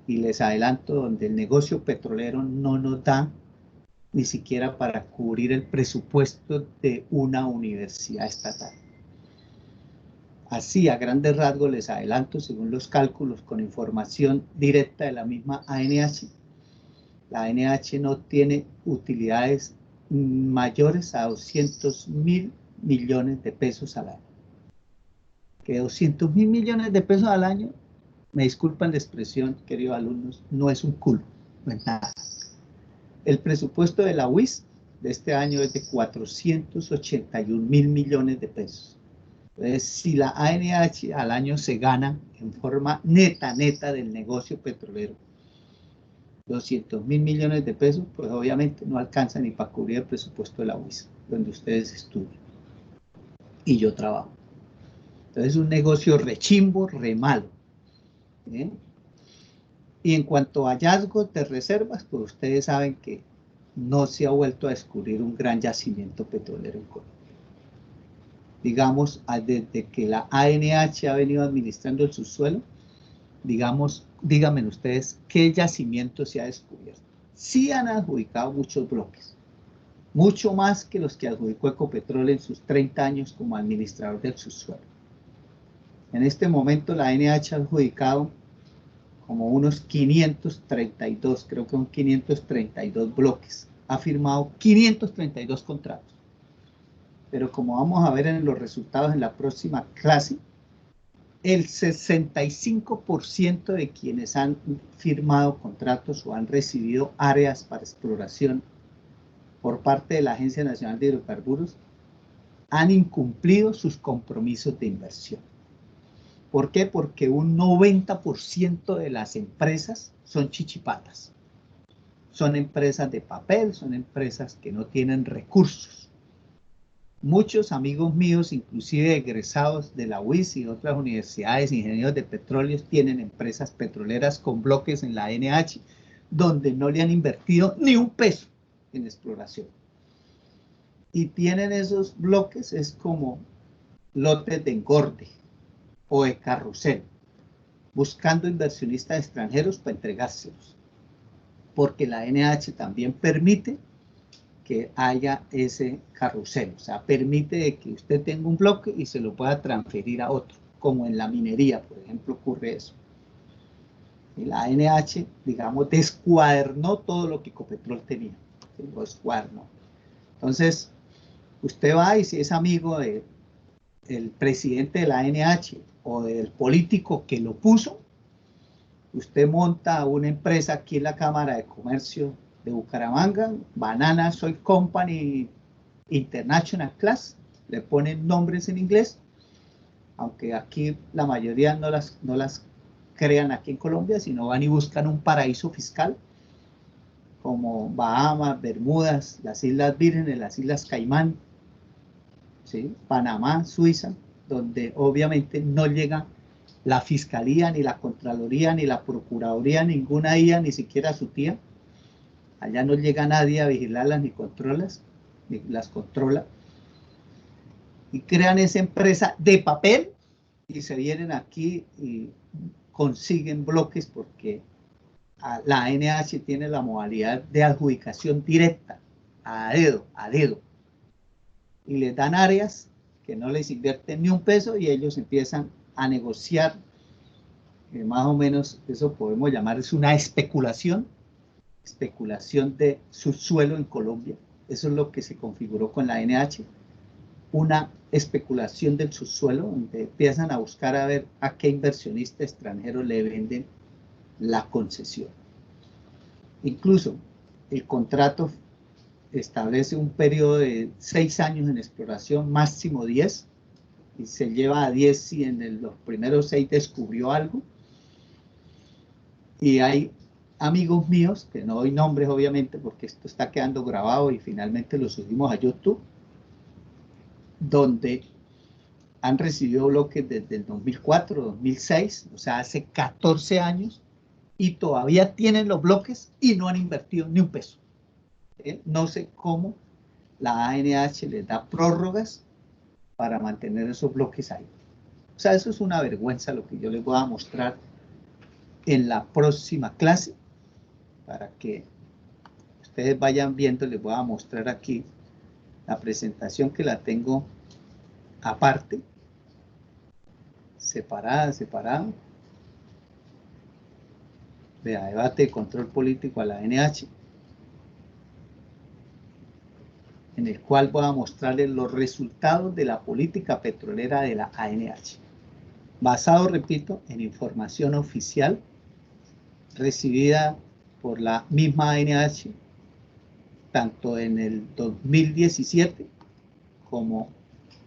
y les adelanto donde el negocio petrolero no nos da ni siquiera para cubrir el presupuesto de una universidad estatal. Así, a grandes rasgos, les adelanto, según los cálculos con información directa de la misma ANH, la ANH no tiene utilidades mayores a 200.000 millones de pesos al año. Que 200.000 millones de pesos al año, me disculpan la expresión, queridos alumnos, no es un culo, no es nada. El presupuesto de la UIS de este año es de 481.000 millones de pesos. Entonces, si la ANH al año se gana en forma neta del negocio petrolero 200.000 millones de pesos, pues obviamente no alcanza ni para cubrir el presupuesto de la UIS, donde ustedes estudian y yo trabajo. Entonces es un negocio rechimbo, re malo. ¿Eh? Y en cuanto a hallazgos de reservas, pues ustedes saben que no se ha vuelto a descubrir un gran yacimiento petrolero en Colombia. Digamos, desde que la ANH ha venido administrando el subsuelo, digamos, díganme ustedes qué yacimiento se ha descubierto. Sí han adjudicado muchos bloques, mucho más que los que adjudicó Ecopetrol en sus 30 años como administrador del subsuelo. En este momento la ANH ha adjudicado como unos 532, creo que son 532 bloques. Ha firmado 532 contratos. Pero como vamos a ver en los resultados en la próxima clase, el 65% de quienes han firmado contratos o han recibido áreas para exploración por parte de la Agencia Nacional de Hidrocarburos han incumplido sus compromisos de inversión. ¿Por qué? Porque un 90% de las empresas son chichipatas. Son empresas de papel, son empresas que no tienen recursos. Muchos amigos míos, inclusive egresados de la UIS y otras universidades, ingenieros de petróleos, tienen empresas petroleras con bloques en la ANH donde no le han invertido ni un peso en exploración. Y tienen esos bloques, es como lotes de engorde o de carrusel, buscando inversionistas extranjeros para entregárselos. Porque la ANH también permite que haya ese carrusel, o sea, permite que usted tenga un bloque y se lo pueda transferir a otro, como en la minería, por ejemplo, ocurre eso. Y la ANH, digamos, descuadernó todo lo que Ecopetrol tenía, lo descuadernó. Entonces, usted va y si es amigo del presidente de la ANH o del político que lo puso, usted monta una empresa aquí en la Cámara de Comercio de Bucaramanga, Banana Soy Company International Class, le ponen nombres en inglés, aunque aquí la mayoría no las crean aquí en Colombia, sino van y buscan un paraíso fiscal, como Bahamas, Bermudas, las Islas Vírgenes, las Islas Caimán, ¿sí? Panamá, Suiza, donde obviamente no llega la Fiscalía, ni la Contraloría, ni la Procuraduría, ninguna IA, ni siquiera su tía. Allá no llega nadie a vigilarlas ni las controla. Y crean esa empresa de papel y se vienen aquí y consiguen bloques porque la ANH tiene la modalidad de adjudicación directa, a dedo. Y les dan áreas que no les invierten ni un peso y ellos empiezan a negociar. Más o menos eso podemos llamar, es una especulación de subsuelo en Colombia. Eso es lo que se configuró con la ANH, una especulación del subsuelo, donde empiezan a buscar a ver a qué inversionista extranjero le venden la concesión. Incluso el contrato establece un periodo de 6 años en exploración, máximo 10, y se lleva a 10 si en los primeros 6 descubrió algo. Y hay amigos míos, que no doy nombres obviamente porque esto está quedando grabado y finalmente lo subimos a YouTube, donde han recibido bloques desde el 2004, 2006, o sea, hace 14 años, y todavía tienen los bloques y no han invertido ni un peso. No sé cómo la ANH les da prórrogas para mantener esos bloques ahí. O sea, eso es una vergüenza lo que yo les voy a mostrar en la próxima clase, para que ustedes vayan viendo. Les voy a mostrar aquí la presentación, que la tengo aparte, separada. Vea, debate de control político a la ANH, en el cual voy a mostrarles los resultados de la política petrolera de la ANH, basado, repito, en información oficial recibida por la misma ANH, tanto en el 2017 como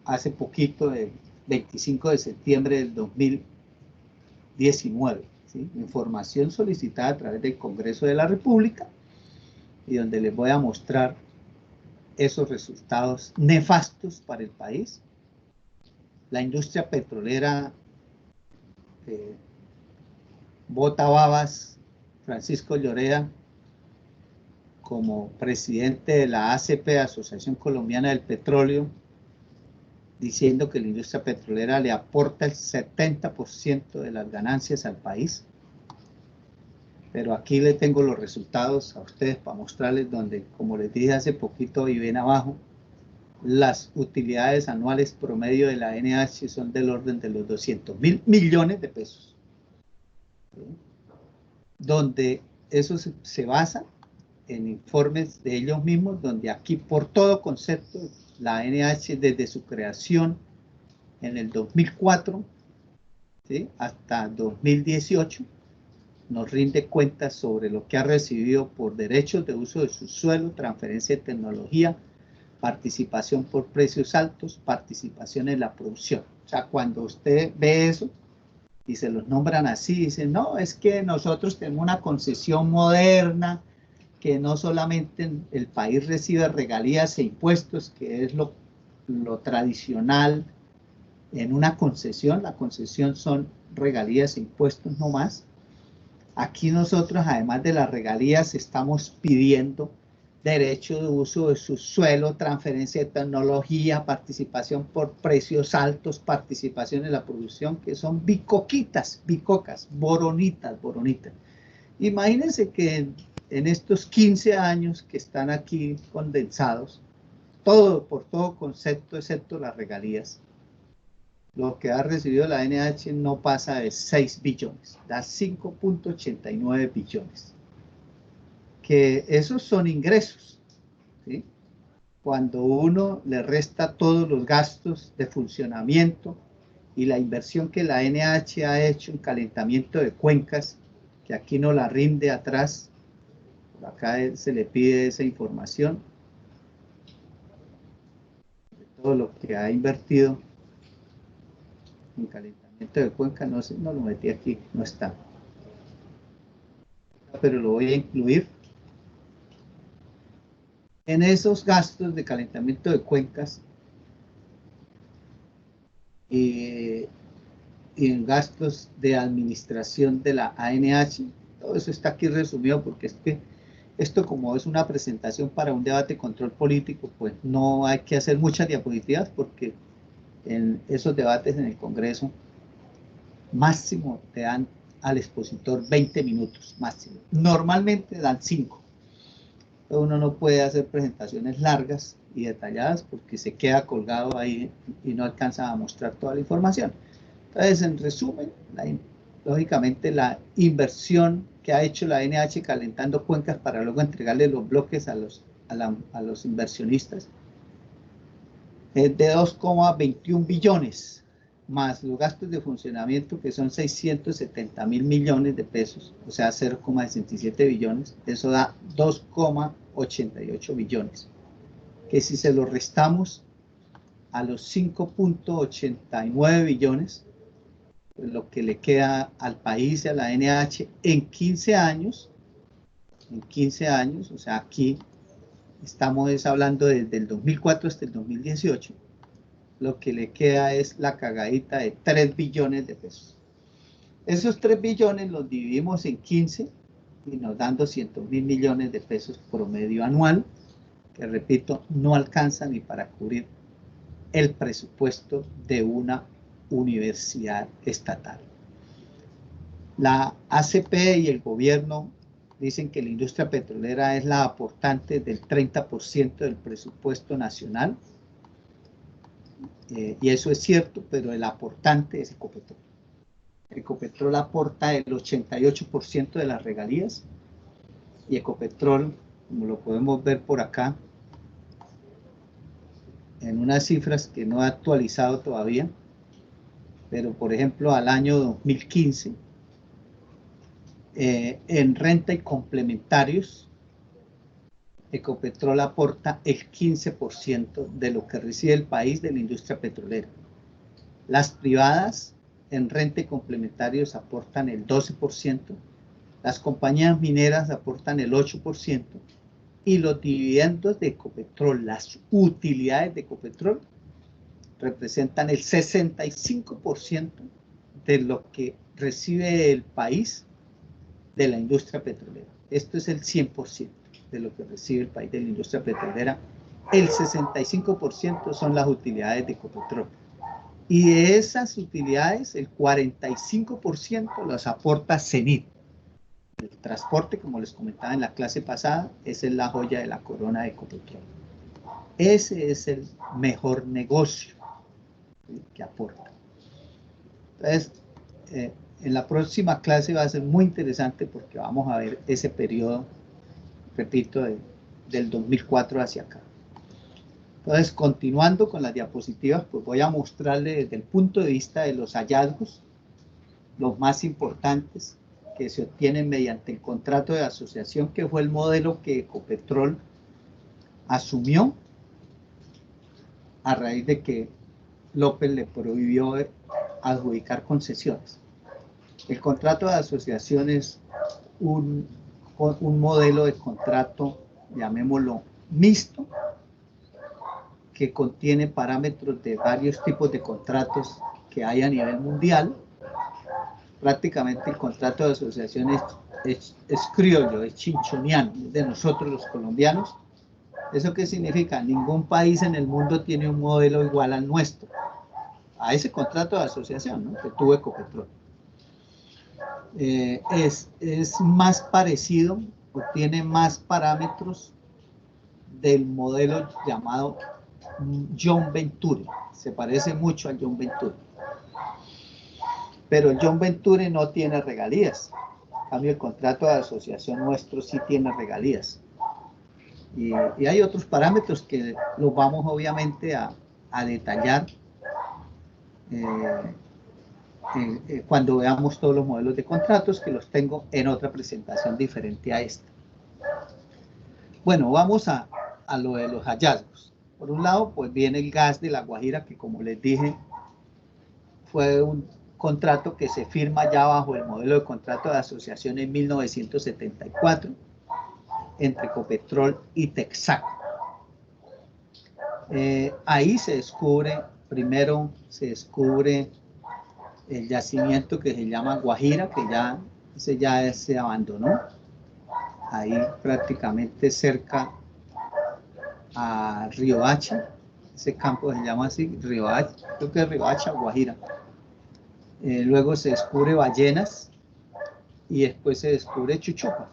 hace poquito, el 25 de septiembre del 2019. ¿Sí? Información solicitada a través del Congreso de la República, y donde les voy a mostrar esos resultados nefastos para el país. La industria petrolera bota babas. Francisco Lloreda, como presidente de la ACP, Asociación Colombiana del Petróleo, diciendo que la industria petrolera le aporta el 70% de las ganancias al país. Pero aquí le tengo los resultados a ustedes para mostrarles, donde, como les dije hace poquito y ven abajo, las utilidades anuales promedio de la ANH son del orden de los 200.000 millones de pesos. ¿Sí? Donde eso se basa en informes de ellos mismos, donde aquí por todo concepto la ANH desde su creación en el 2004, ¿sí?, hasta 2018 nos rinde cuentas sobre lo que ha recibido por derechos de uso de su suelo, transferencia de tecnología, participación por precios altos, participación en la producción. O sea, cuando usted ve eso y se los nombran así, dicen, no, es que nosotros tenemos una concesión moderna, que no solamente el país recibe regalías e impuestos, que es lo tradicional en una concesión. La concesión son regalías e impuestos no más. Aquí nosotros, además de las regalías, estamos pidiendo derecho de uso de su suelo, transferencia de tecnología, participación por precios altos, participación en la producción, que son bicocas, boronitas. Imagínense que en estos 15 años que están aquí condensados, por todo concepto, excepto las regalías, lo que ha recibido la ANH no pasa de 6 billones, da 5.89 billones. Que esos son ingresos, ¿sí?, cuando uno le resta todos los gastos de funcionamiento y la inversión que la ANH ha hecho en calentamiento de cuencas, que aquí no la rinde atrás. Por acá se le pide esa información de todo lo que ha invertido en calentamiento de cuenca. No sé, no lo metí aquí, no está, pero lo voy a incluir. En esos gastos de calentamiento de cuencas y en gastos de administración de la ANH, todo eso está aquí resumido, porque es que esto, como es una presentación para un debate de control político, pues no hay que hacer muchas diapositivas, porque en esos debates en el Congreso máximo te dan al expositor 20 minutos máximo. Normalmente dan 5. Uno no puede hacer presentaciones largas y detalladas porque se queda colgado ahí y no alcanza a mostrar toda la información. Entonces, en resumen, lógicamente la inversión que ha hecho la ANH calentando cuencas para luego entregarle los bloques a los inversionistas es de 2,21 billones. más los gastos de funcionamiento, que son 670.000 millones de pesos, o sea, 0,67 billones, eso da 2,88 billones, que si se lo restamos a los 5,89 billones, pues lo que le queda al país y a la NH en 15 años, o sea, aquí estamos hablando desde el 2004 hasta el 2018, lo que le queda es la cagadita de 3 billones de pesos. Esos 3 billones los dividimos en 15 y nos dan 200.000 millones de pesos promedio anual, que repito, no alcanza ni para cubrir el presupuesto de una universidad estatal. La ACP y el gobierno dicen que la industria petrolera es la aportante del 30% del presupuesto nacional, y eso es cierto, pero el aportante es Ecopetrol. Ecopetrol aporta el 88% de las regalías, y Ecopetrol, como lo podemos ver por acá, en unas cifras que no he actualizado todavía, pero por ejemplo al año 2015, en renta y complementarios, Ecopetrol aporta el 15% de lo que recibe el país de la industria petrolera. Las privadas en renta y complementarios aportan el 12%, las compañías mineras aportan el 8%, y los dividendos de Ecopetrol, las utilidades de Ecopetrol, representan el 65% de lo que recibe el país de la industria petrolera. Esto es el 100% de lo que recibe el país de la industria petrolera. El 65% son las utilidades de Ecopetrol. Y de esas utilidades, el 45% las aporta CENIT. El transporte, como les comentaba en la clase pasada, esa es la joya de la corona de Ecopetrol. Ese es el mejor negocio que aporta. Entonces, en la próxima clase va a ser muy interesante porque vamos a ver ese periodo, repito, del 2004 hacia acá. Entonces, continuando con las diapositivas, pues voy a mostrarles desde el punto de vista de los hallazgos, los más importantes que se obtienen mediante el contrato de asociación, que fue el modelo que Ecopetrol asumió a raíz de que López le prohibió adjudicar concesiones. El contrato de asociación es un modelo de contrato, llamémoslo mixto, que contiene parámetros de varios tipos de contratos que hay a nivel mundial. Prácticamente el contrato de asociación es criollo, es chinchoniano, es de nosotros los colombianos. ¿Eso qué significa? Ningún país en el mundo tiene un modelo igual al nuestro, a ese contrato de asociación, ¿no?, que tuvo Ecopetrol. Es más parecido o tiene más parámetros del modelo llamado John Venture. Se parece mucho al John Venture. Pero el John Venture no tiene regalías. En cambio, el contrato de asociación nuestro sí tiene regalías. Y hay otros parámetros que los vamos obviamente a detallar cuando veamos todos los modelos de contratos, que los tengo en otra presentación diferente a esta. Bueno, vamos a lo de los hallazgos. Por un lado, pues viene el gas de La Guajira, que como les dije, fue un contrato que se firma ya bajo el modelo de contrato de asociación en 1974 entre Ecopetrol y Texaco. Ahí se descubre, primero se descubre el yacimiento que se llama Guajira, que ya se abandonó, ahí prácticamente cerca a Riohacha. Ese campo se llama así, Riohacha, creo que es Riohacha, Guajira. Luego se descubre Ballenas y después se descubre Chuchupa.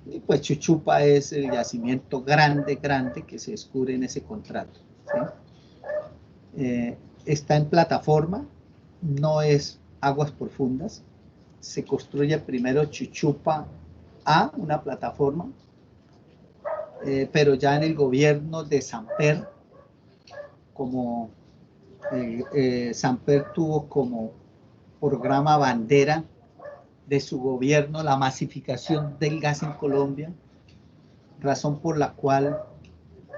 Y pues Chuchupa es el yacimiento grande que se descubre en ese contrato, ¿sí? Está en plataforma, no es aguas profundas. Se construye primero Chuchupa A, una plataforma, pero ya en el gobierno de Samper, como Samper tuvo como programa bandera de su gobierno la masificación del gas en Colombia, razón por la cual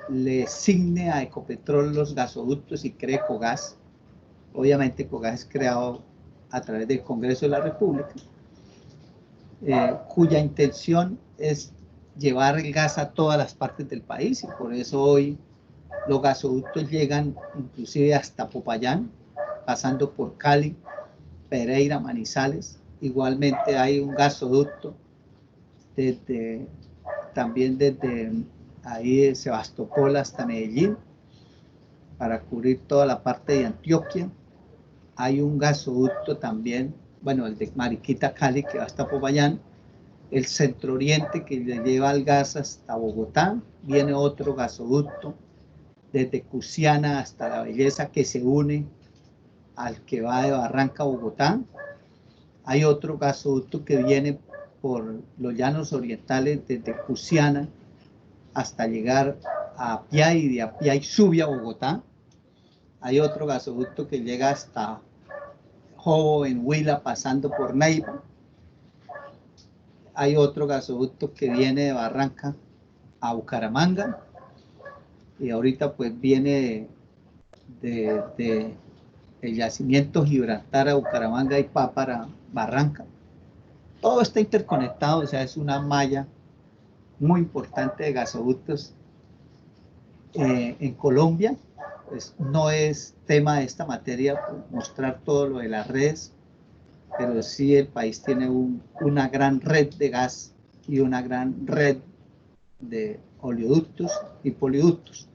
le cigne a Ecopetrol los gasoductos y cree Ecogas. Obviamente Ecogas es creado a través del Congreso de la República, cuya intención es llevar el gas a todas las partes del país, y por eso hoy los gasoductos llegan inclusive hasta Popayán, pasando por Cali, Pereira, Manizales. Igualmente hay un gasoducto también desde ahí de Sebastopol hasta Medellín, para cubrir toda la parte de Antioquia. Hay un gasoducto también, bueno, el de Mariquita, Cali, que va hasta Popayán. El Centro Oriente, que le lleva el gas hasta Bogotá. Viene otro gasoducto desde Cusiana hasta La Belleza, que se une al que va de Barranca a Bogotá. Hay otro gasoducto que viene por los llanos orientales desde Cusiana hasta llegar a Apiay, y de Apiay sube a Bogotá. Hay otro gasoducto que llega hasta Jobo en Huila, pasando por Neiva. Hay otro gasoducto que viene de Barranca a Bucaramanga, y ahorita pues viene de el yacimiento Gibraltar a Bucaramanga y para Barranca. Todo está interconectado, o sea, es una malla muy importante de gasoductos en Colombia. Pues no es tema de esta materia mostrar todo lo de las redes, pero sí el país tiene una gran red de gas y una gran red de oleoductos y poliductos.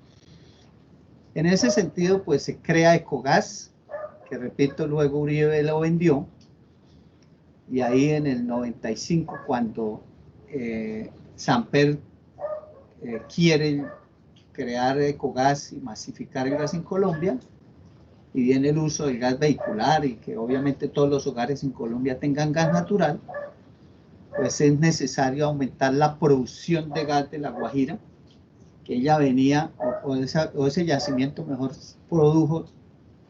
En ese sentido, pues se crea Ecogas, que repito, luego Uribe lo vendió, y ahí en el 95, cuando Samper quiere crear Ecogas y masificar el gas en Colombia, y viene el uso del gas vehicular, y que obviamente todos los hogares en Colombia tengan gas natural, pues es necesario aumentar la producción de gas de La Guajira, que ella venía, o ese yacimiento mejor, produjo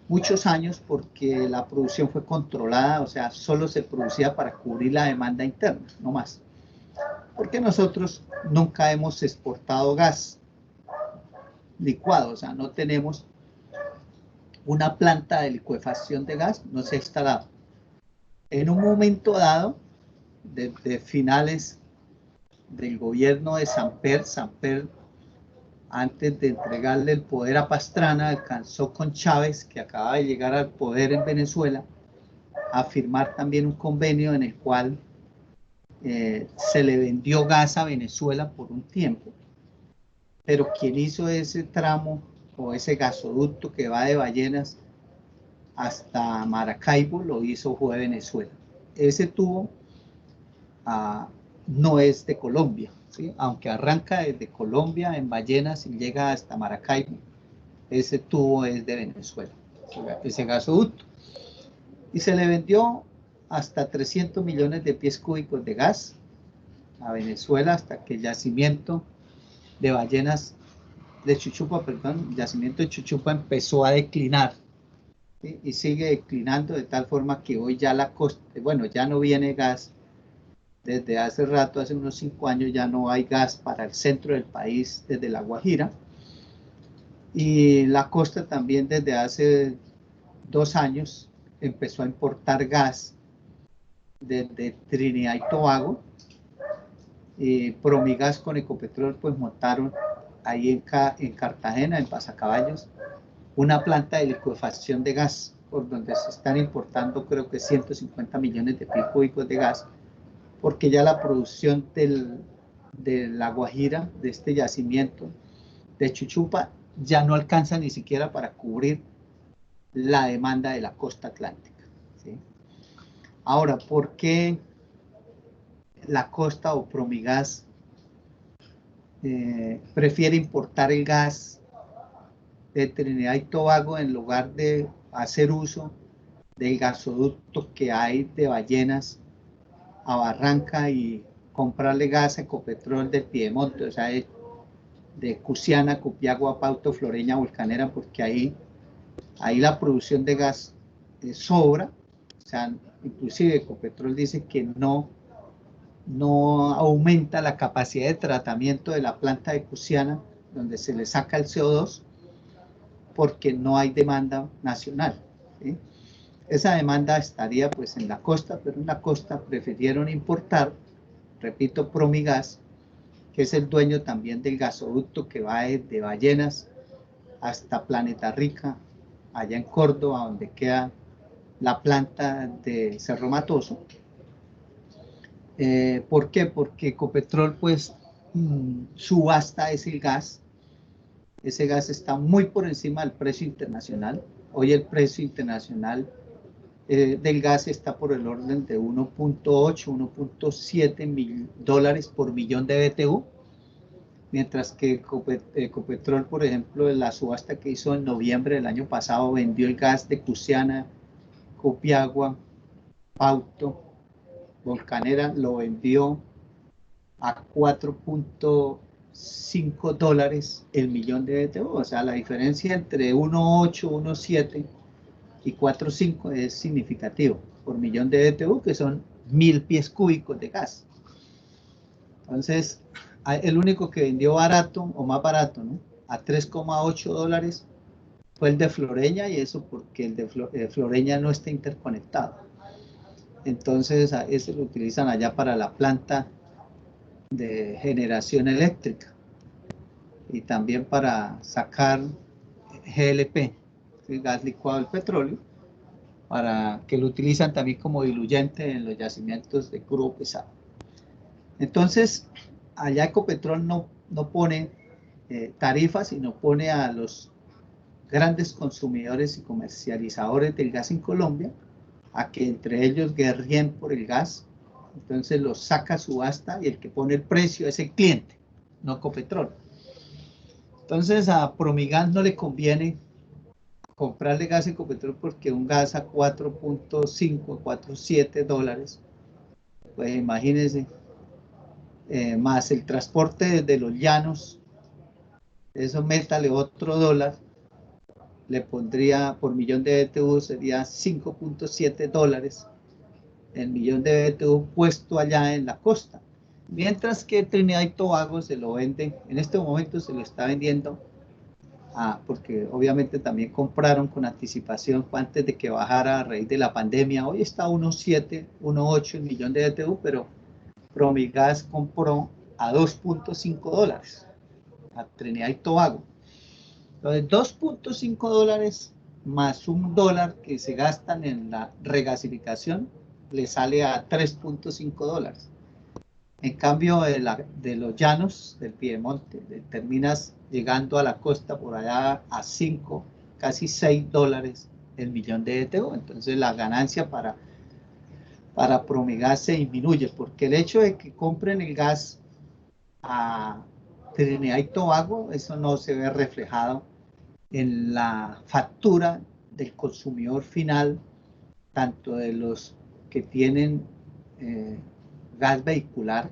muchos años, porque la producción fue controlada, o sea, solo se producía para cubrir la demanda interna, no más. Porque nosotros nunca hemos exportado gas licuado, o sea, no tenemos una planta de licuefacción de gas, no se ha instalado. En un momento dado, desde finales del gobierno de Samper, antes de entregarle el poder a Pastrana, alcanzó con Chávez, que acaba de llegar al poder en Venezuela, a firmar también un convenio en el cual se le vendió gas a Venezuela por un tiempo, pero quien hizo ese tramo o ese gasoducto que va de Ballenas hasta Maracaibo lo hizo fue Venezuela. Ese tubo no es de Colombia, ¿sí? Aunque arranca desde Colombia en Ballenas y llega hasta Maracaibo, ese tubo es de Venezuela, ese gasoducto. Y se le vendió hasta 300 millones de pies cúbicos de gas a Venezuela, hasta que el yacimiento de Ballenas, de Chuchupa, perdón, el yacimiento de Chuchupa empezó a declinar, ¿sí? Y sigue declinando de tal forma que hoy ya la costa, bueno, ya no viene gas. Desde hace rato, hace unos 5 años, ya no hay gas para el centro del país desde La Guajira. Y la costa también desde hace 2 años empezó a importar gas desde Trinidad y Tobago. Y Promigas con Ecopetrol pues montaron ahí en Cartagena, en Pasacaballos, una planta de licuefacción de gas, por donde se están importando creo que 150 millones de pies cúbicos de gas, porque ya la producción de La Guajira, de este yacimiento de Chuchupa, ya no alcanza ni siquiera para cubrir la demanda de la costa atlántica, ¿sí? Ahora, ¿por qué la costa o Promigas prefiere importar el gas de Trinidad y Tobago en lugar de hacer uso del gasoducto que hay de Ballenas a Barranca y comprarle gas a Ecopetrol del Piedemonte, o sea, de Cusiana, Cupiagua, Pauto, Floreña, Volcanera, porque ahí ahí la producción de gas sobra, o sea, inclusive Ecopetrol dice que no aumenta la capacidad de tratamiento de la planta de Cusiana, donde se le saca el CO2, porque no hay demanda nacional, ¿sí? Esa demanda estaría pues en la costa, pero en la costa prefirieron importar, repito, Promigas, que es el dueño también del gasoducto que va de Ballenas hasta Planeta Rica, allá en Córdoba, donde queda la planta de Cerro Matoso. ¿Por qué? Porque Ecopetrol pues subasta ese gas está muy por encima del precio internacional. Hoy el precio internacional del gas está por el orden de 1.8, 1.7 dólares por millón de BTU, mientras que Ecopetrol, por ejemplo, en la subasta que hizo en noviembre del año pasado, vendió el gas de Cusiana, Copiagua, Pauto, Volcanera, lo vendió a 4.5 dólares el millón de BTU. O sea, la diferencia entre 1.8, 1.7 y 4.5 es significativo por millón de BTU, que son 1000 pies cúbicos de gas. Entonces, el único que vendió barato o más barato, ¿no?, a 3.8 dólares fue el de Floreña, y eso porque el de Floreña no está interconectado. Entonces, a ese lo utilizan allá para la planta de generación eléctrica y también para sacar GLP, el gas licuado del petróleo, para que lo utilizan también como diluyente en los yacimientos de crudo pesado. Entonces, allá Ecopetrol no pone tarifas, sino pone a los grandes consumidores y comercializadores del gas en Colombia a que entre ellos guerreen por el gas. Entonces los saca a subasta y el que pone el precio es el cliente, no Ecopetrol. Entonces a Promigas no le conviene comprarle gas a Ecopetrol, porque un gas a 4.5, 4.7 dólares, pues imagínense, más el transporte desde los llanos, eso métale otro dólar, le pondría por millón de BTU, sería 5.7 dólares el millón de BTU puesto allá en la costa. Mientras que Trinidad y Tobago se lo vende, en este momento se lo está vendiendo, porque obviamente también compraron con anticipación antes de que bajara a raíz de la pandemia. Hoy está 1.7, 1.8 el millón de BTU, pero Promigas compró a 2.5 dólares a Trinidad y Tobago. Entonces, 2.5 dólares más $1 que se gastan en la regasificación, le sale a 3.5 dólares. En cambio, de los llanos del Piedemonte, terminas llegando a la costa por allá a 5, casi 6 dólares el millón de BTU. Entonces, la ganancia para Promigas se disminuye, porque el hecho de que compren el gas a Trinidad y Tobago, eso no se ve reflejado en la factura del consumidor final, tanto de los que tienen gas vehicular,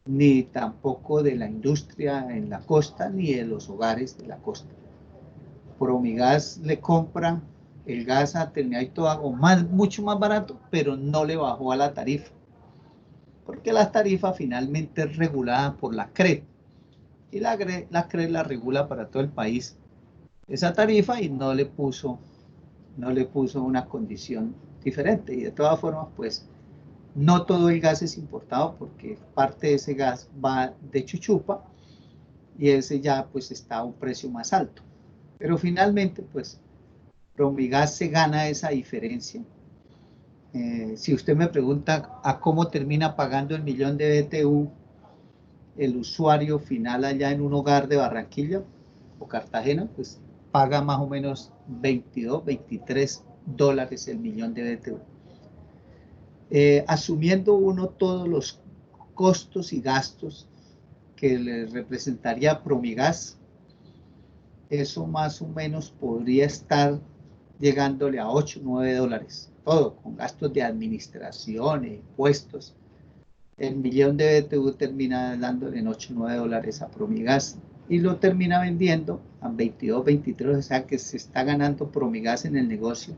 ni tampoco de la industria en la costa, ni de los hogares de la costa. Promigas le compra el gas a Trinidad y Tobago mucho más barato, pero no le bajó a la tarifa, porque la tarifa finalmente es regulada por la CREG, y la CREG la regula para todo el país esa tarifa, y no le puso una condición diferente. Y de todas formas, pues no todo el gas es importado, porque parte de ese gas va de Chuchupa, y ese ya pues está a un precio más alto. Pero finalmente, pues Promigas se gana esa diferencia. Si usted me pregunta a cómo termina pagando el millón de BTU el usuario final allá en un hogar de Barranquilla o Cartagena, pues paga más o menos 22, 23 dólares el millón de BTU. Asumiendo uno todos los costos y gastos que le representaría Promigas, eso más o menos podría estar llegándole a 8, 9 dólares, todo con gastos de administración, impuestos. El millón de BTU termina dándole en 8, 9 dólares a Promigas, y lo termina vendiendo a 22, 23, o sea que se está ganando Promigas en el negocio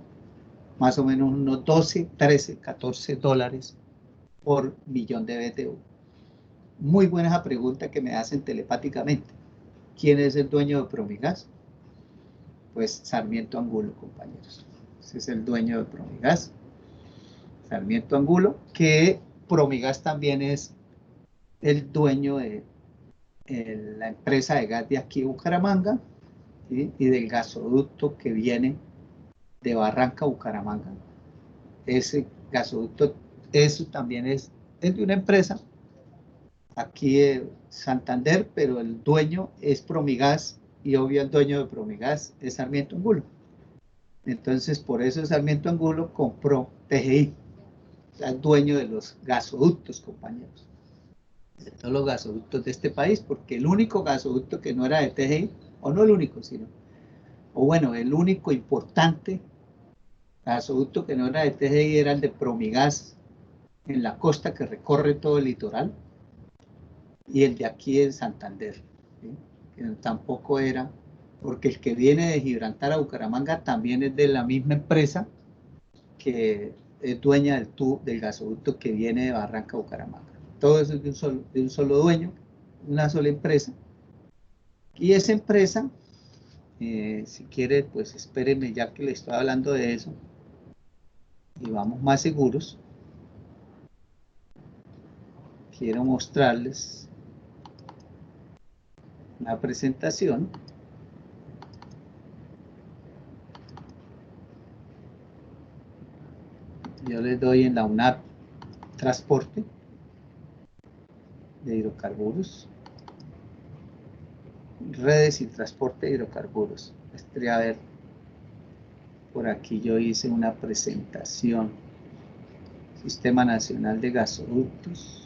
más o menos unos 12, 13, 14 dólares por millón de BTU. Muy buena esa pregunta que me hacen telepáticamente. ¿Quién es el dueño de Promigas? Pues Sarmiento Angulo, compañeros. Ese es el dueño de Promigas. Sarmiento Angulo, que Promigas también es el dueño de la empresa de gas de aquí, Bucaramanga, ¿sí? Y del gasoducto que viene de Barranca, Bucaramanga. Ese gasoducto, eso también es de una empresa aquí de Santander, pero el dueño es Promigas y obvio el dueño de Promigas es Sarmiento Angulo. Entonces, por eso Sarmiento Angulo compró TGI, el dueño de los gasoductos, compañeros, de todos los gasoductos de este país, porque el único gasoducto que no era de TGI, o no el único, sino, o bueno, el único importante gasoducto que no era de TGI era el de Promigas en la costa que recorre todo el litoral, y el de aquí en Santander, ¿sí? Que tampoco era, porque el que viene de Gibraltar a Bucaramanga también es de la misma empresa que es dueña del gasoducto que viene de Barranca a Bucaramanga. Todo eso es de un solo dueño, una sola empresa. Y esa empresa, si quiere, pues espérenme ya que le estoy hablando de eso y vamos más seguros. Quiero mostrarles una presentación. Yo les doy en la UNAP transporte de hidrocarburos, redes y transporte de hidrocarburos. A ver, por aquí yo hice una presentación. Sistema Nacional de Gasoductos.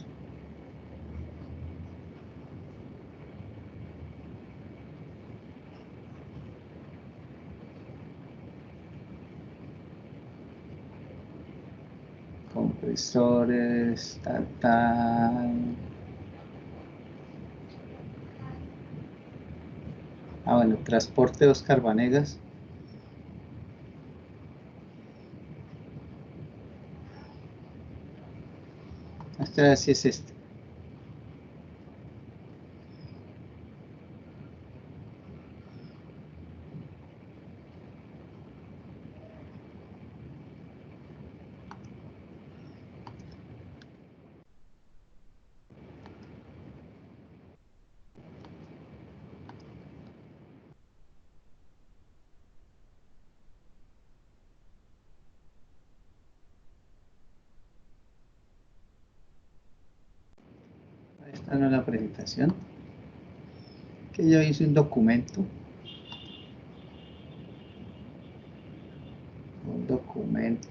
Compresores, tal. Bueno, transporte de Oscar Vanegas. Este sí es este. Esta no es la presentación. Que yo hice un documento.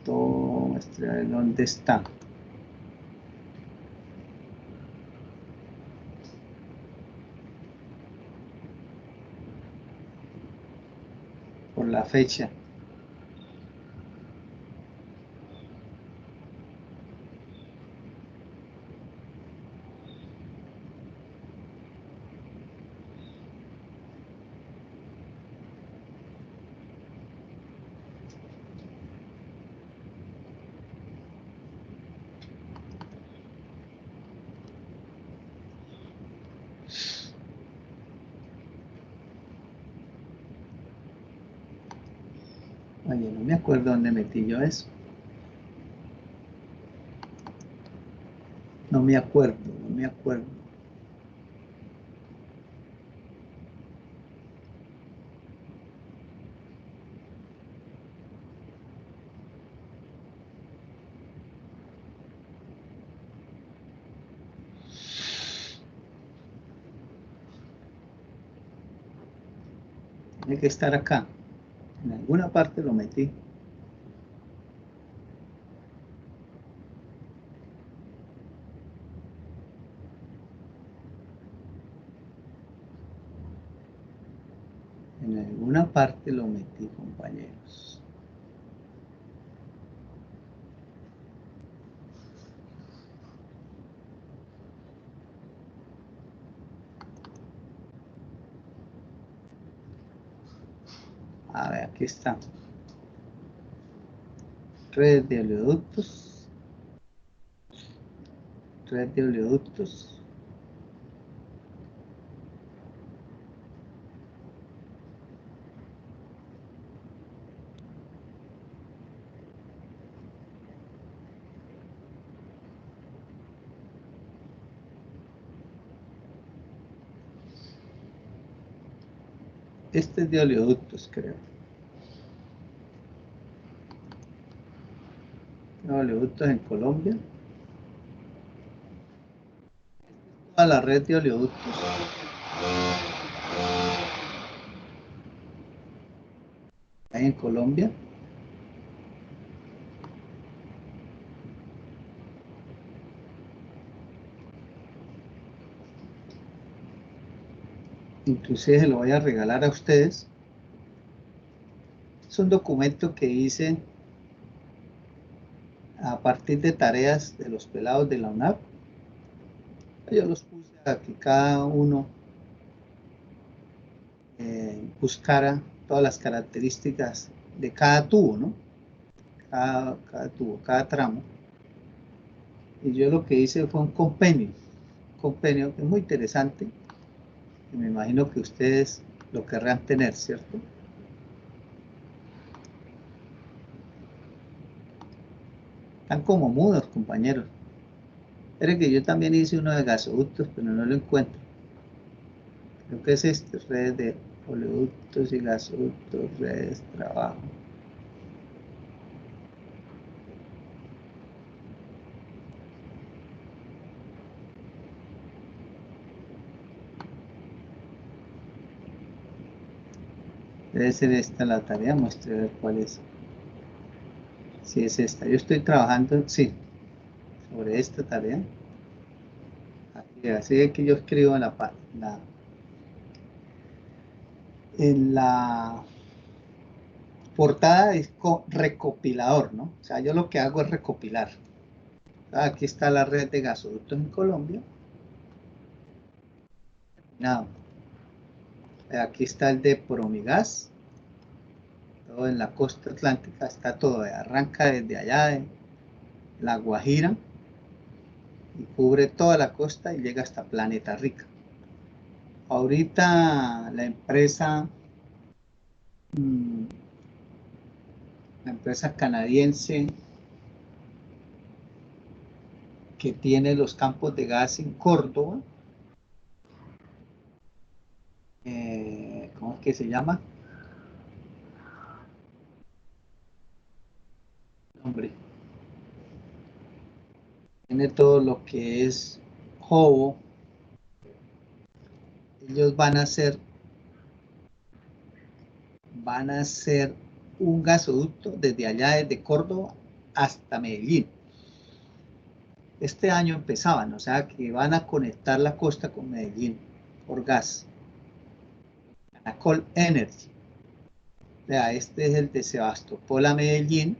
Muestra dónde está. Por la fecha. Oye, no me acuerdo dónde metí yo eso. No me acuerdo. Tiene que estar acá. En alguna parte lo metí. En alguna parte lo metí, compañeros. aquí está. Red de oleoductos. Red de oleoductos. Este es de oleoductos, creo. Oleoductos en Colombia. Toda la red de oleoductos. Hay en Colombia. Inclusive se lo voy a regalar a ustedes. Es un documento que hice a partir de tareas de los pelados de la UNAP. Yo los puse a que cada uno buscara todas las características de cada tubo, ¿no? Cada tubo, cada tramo. Y yo lo que hice fue un compendio que es muy interesante, y me imagino que ustedes lo querrán tener, ¿cierto? Están como mudos, compañeros. Esperen que yo también hice uno de gasoductos, pero no lo encuentro. Creo que es este, redes de oleoductos y gasoductos, redes, trabajo. Debe ser esta la tarea, muestre a ver cuál es. Si es esta. Yo estoy trabajando, sí, sobre esta tarea. Así es que yo escribo en la portada es recopilador, ¿no? O sea, yo lo que hago es recopilar. Aquí está la red de gasoductos en Colombia. No. Aquí está el de Promigas. Todo en la costa atlántica, está todo. Arranca desde allá de La Guajira y cubre toda la costa y llega hasta Planeta Rica. Ahorita la empresa canadiense que tiene los campos de gas en Córdoba, ¿cómo es que se llama? Hombre, tiene todo lo que es Jobo. Ellos van a hacer un gasoducto desde allá, desde Córdoba hasta Medellín. Este año empezaban, o sea que van a conectar la costa con Medellín por gas. Anacol Energy. Vea, este es el de Sebastopol a Medellín.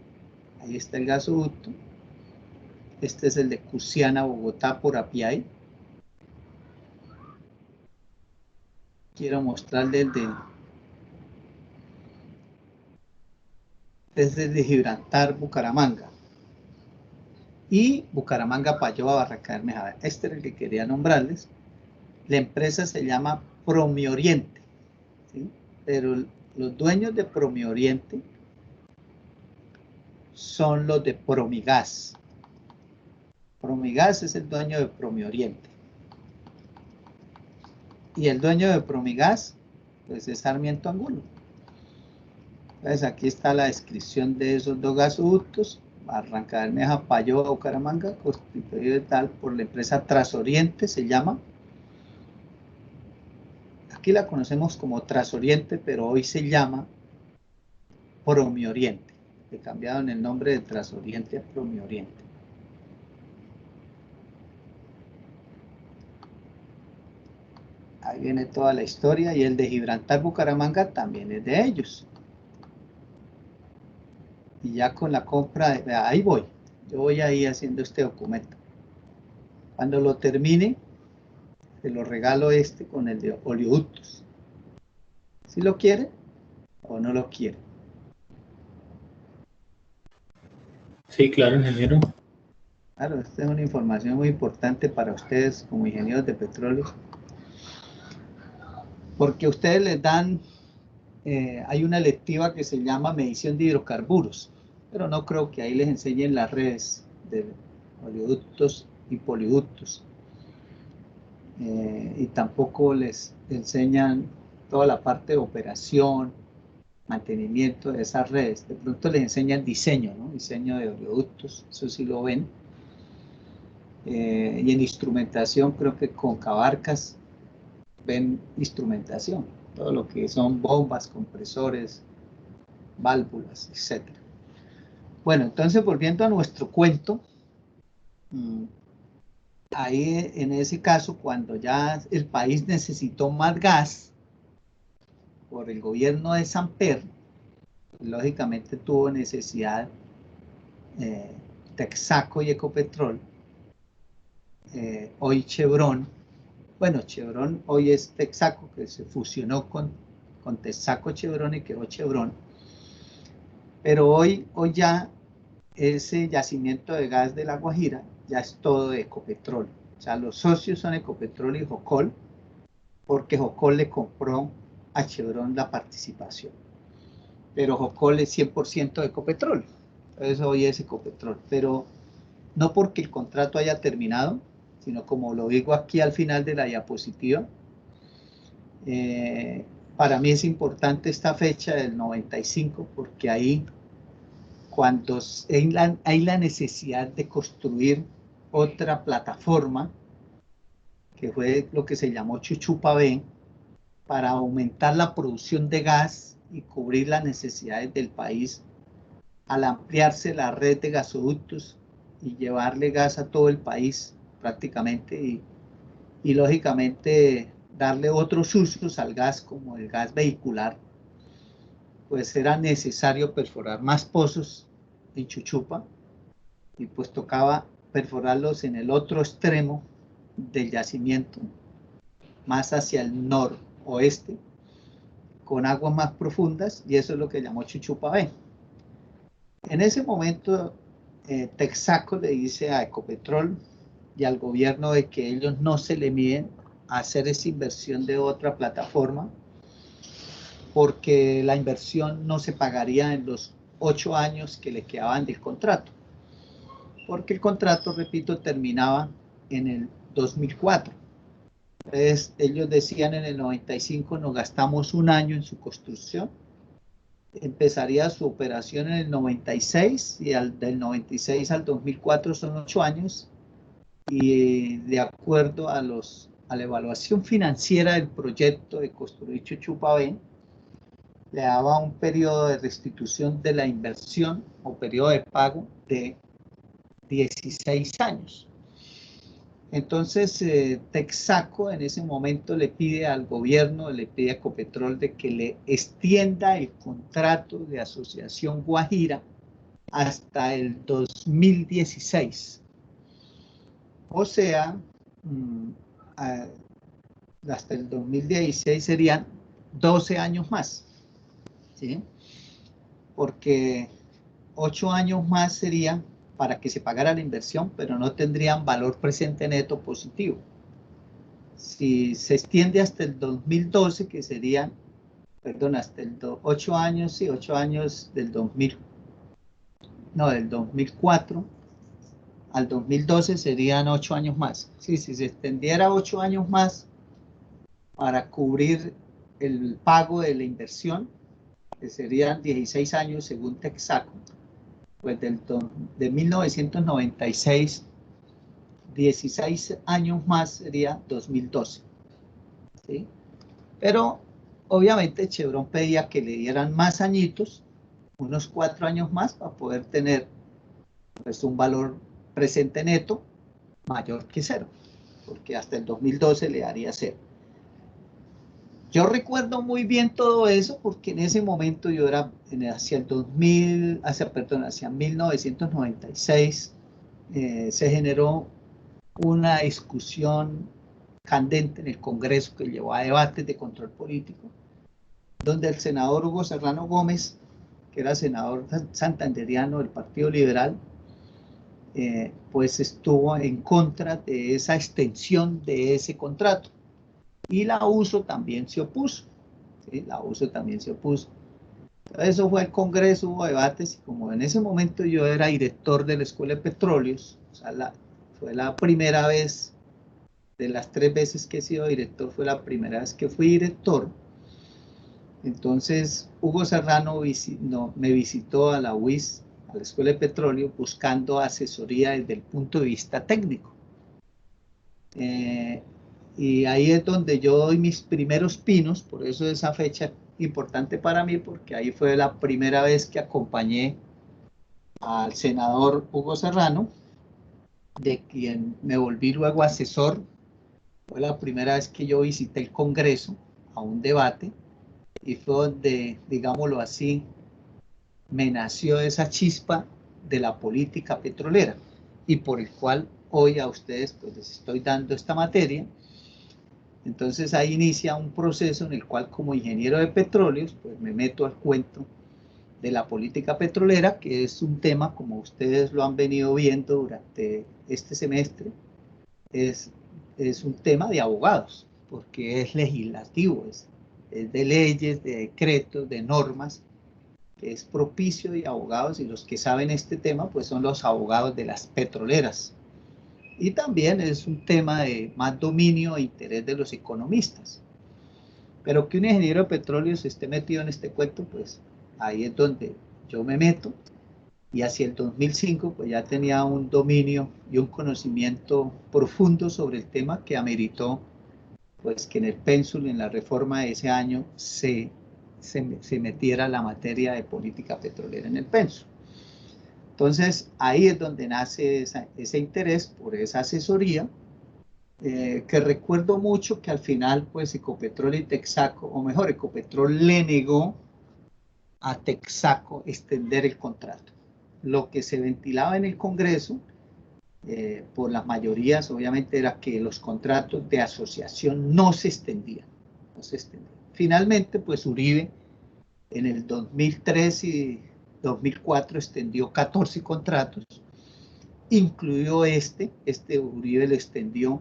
Ahí está el gasoducto. Este es el de Cusiana, Bogotá por Apiay. Quiero mostrarles desde Gibraltar, Bucaramanga. Y Bucaramanga, Payoa, Barranca Bermeja. Este es el que quería nombrarles. La empresa se llama Promioriente, ¿sí? Pero los dueños de Promioriente son los de Promigas. Promigas es el dueño de Promioriente. Y el dueño de Promigas, pues es Sarmiento Angulo. Entonces aquí está la descripción de esos dos gasoductos. Barranca Bermeja, Payoa, Bucaramanga, constituido tal por la empresa Trasoriente, se llama. Aquí la conocemos como Trasoriente, pero hoy se llama Promioriente. Le cambiaron el nombre de Trasoriente a Promioriente. Ahí viene toda la historia, y el de Gibraltar, Bucaramanga también es de ellos. Y ya con la compra, ahí voy. Yo voy ahí haciendo este documento. Cuando lo termine, te lo regalo con el de oleoductos. ¿Si lo quiere o no lo quiere? Sí, claro, ingeniero. Claro, esta es una información muy importante para ustedes como ingenieros de petróleo, porque ustedes les dan, hay una electiva que se llama medición de hidrocarburos, pero no creo que ahí les enseñen las redes de oleoductos y poliductos, y tampoco les enseñan toda la parte de operación, mantenimiento de esas redes. De pronto les enseñan diseño, ¿no? Diseño de oleoductos, eso sí lo ven. Y en instrumentación creo que con Cabarcas ven instrumentación, todo lo que son bombas, compresores, válvulas, etc. Bueno, entonces volviendo a nuestro cuento, ahí en ese caso, cuando ya el país necesitó más gas por el gobierno de Samper, lógicamente tuvo necesidad Texaco y Ecopetrol, hoy Chevron. Bueno, Chevron hoy es Texaco, que se fusionó con Texaco Chevron y quedó Chevron. Pero hoy ya ese yacimiento de gas de La Guajira ya es todo de Ecopetrol. O sea, los socios son Ecopetrol y Jocol, porque Jocol le compró a Chevron la participación. Pero Jocol es 100% de Ecopetrol. Entonces hoy es Ecopetrol. Pero no porque el contrato haya terminado, sino como lo digo aquí al final de la diapositiva, para mí es importante esta fecha del 95 porque ahí cuando hay la necesidad de construir otra plataforma, que fue lo que se llamó Chuchupa B, para aumentar la producción de gas y cubrir las necesidades del país al ampliarse la red de gasoductos y llevarle gas a todo el país prácticamente y lógicamente darle otros usos al gas como el gas vehicular, pues era necesario perforar más pozos en Chuchupa y pues tocaba perforarlos en el otro extremo del yacimiento, más hacia el noroeste, con aguas más profundas, y eso es lo que llamó Chuchupa B. En ese momento, Texaco le dice a Ecopetrol y al gobierno de que ellos no se le miden a hacer esa inversión de otra plataforma, porque la inversión no se pagaría en los 8 años que le quedaban del contrato, porque el contrato, repito, terminaba en el 2004. Entonces, ellos decían en el 95 nos gastamos un año en su construcción, empezaría su operación en el 96 y del 96 al 2004 son 8 años, y de acuerdo a la evaluación financiera del proyecto de construir Chuchupa B, le daba un periodo de restitución de la inversión o periodo de pago de 16 años. Entonces, Texaco en ese momento le pide al gobierno, le pide a Ecopetrol de que le extienda el contrato de asociación Guajira hasta el 2016. O sea, hasta el 2016 serían 12 años más, ¿sí? Porque 8 años más serían para que se pagara la inversión, pero no tendrían valor presente neto positivo. Si se extiende hasta el 2012, que serían, perdón, hasta el 8 años, sí, 8 años del 2000, no, del 2004 al 2012 serían 8 años más. Sí, si se extendiera 8 años más para cubrir el pago de la inversión, que serían 16 años según Texaco, pues de 1996, 16 años más sería 2012. ¿Sí? Pero obviamente Chevron pedía que le dieran más añitos, unos 4 años más, para poder tener pues, un valor presente neto mayor que cero, porque hasta el 2012 le daría cero. Yo recuerdo muy bien todo eso porque en ese momento yo era hacia el 2000, hacia 1996, se generó una discusión candente en el Congreso que llevó a debates de control político, donde el senador Hugo Serrano Gómez, que era senador santanderiano del Partido Liberal, pues estuvo en contra de esa extensión de ese contrato. Y la USO también se opuso. ¿Sí? La USO también se opuso. Eso fue el Congreso, hubo debates, y como en ese momento yo era director de la Escuela de Petróleos, o sea, fue la primera vez, de las 3 veces que he sido director, fue la primera vez que fui director. Entonces, Hugo Serrano me visitó a la UIS, a la Escuela de Petróleo, buscando asesoría desde el punto de vista técnico. Y ahí es donde yo doy mis primeros pinos, por eso esa fecha importante para mí, porque ahí fue la primera vez que acompañé al senador Hugo Serrano, de quien me volví luego asesor. Fue la primera vez que yo visité el Congreso a un debate, y fue donde, digámoslo así, me nació esa chispa de la política petrolera, y por el cual hoy a ustedes pues les estoy dando esta materia. Entonces ahí inicia un proceso en el cual, como ingeniero de petróleos, pues me meto al cuento de la política petrolera, que es un tema, como ustedes lo han venido viendo durante este semestre, es, es un tema de abogados, porque es legislativo, es de leyes, de decretos, de normas, que es propicio de abogados, y los que saben este tema pues son los abogados de las petroleras. Y también es un tema de más dominio e interés de los economistas. Pero que un ingeniero de petróleo se esté metido en este cuento, pues ahí es donde yo me meto. Y hacia el 2005 pues ya tenía un dominio y un conocimiento profundo sobre el tema, que ameritó pues que en el pénsul, en la reforma de ese año, se metiera la materia de política petrolera en el pénsul. Entonces ahí es donde nace ese interés por esa asesoría, que recuerdo mucho que al final pues Ecopetrol y Texaco, o mejor, Ecopetrol le negó a Texaco extender el contrato. Lo que se ventilaba en el Congreso, por las mayorías, obviamente, era que los contratos de asociación no se extendían. No se extendían. Finalmente, pues Uribe en el 2003 y 2004 extendió 14 contratos, incluido este Uribe lo extendió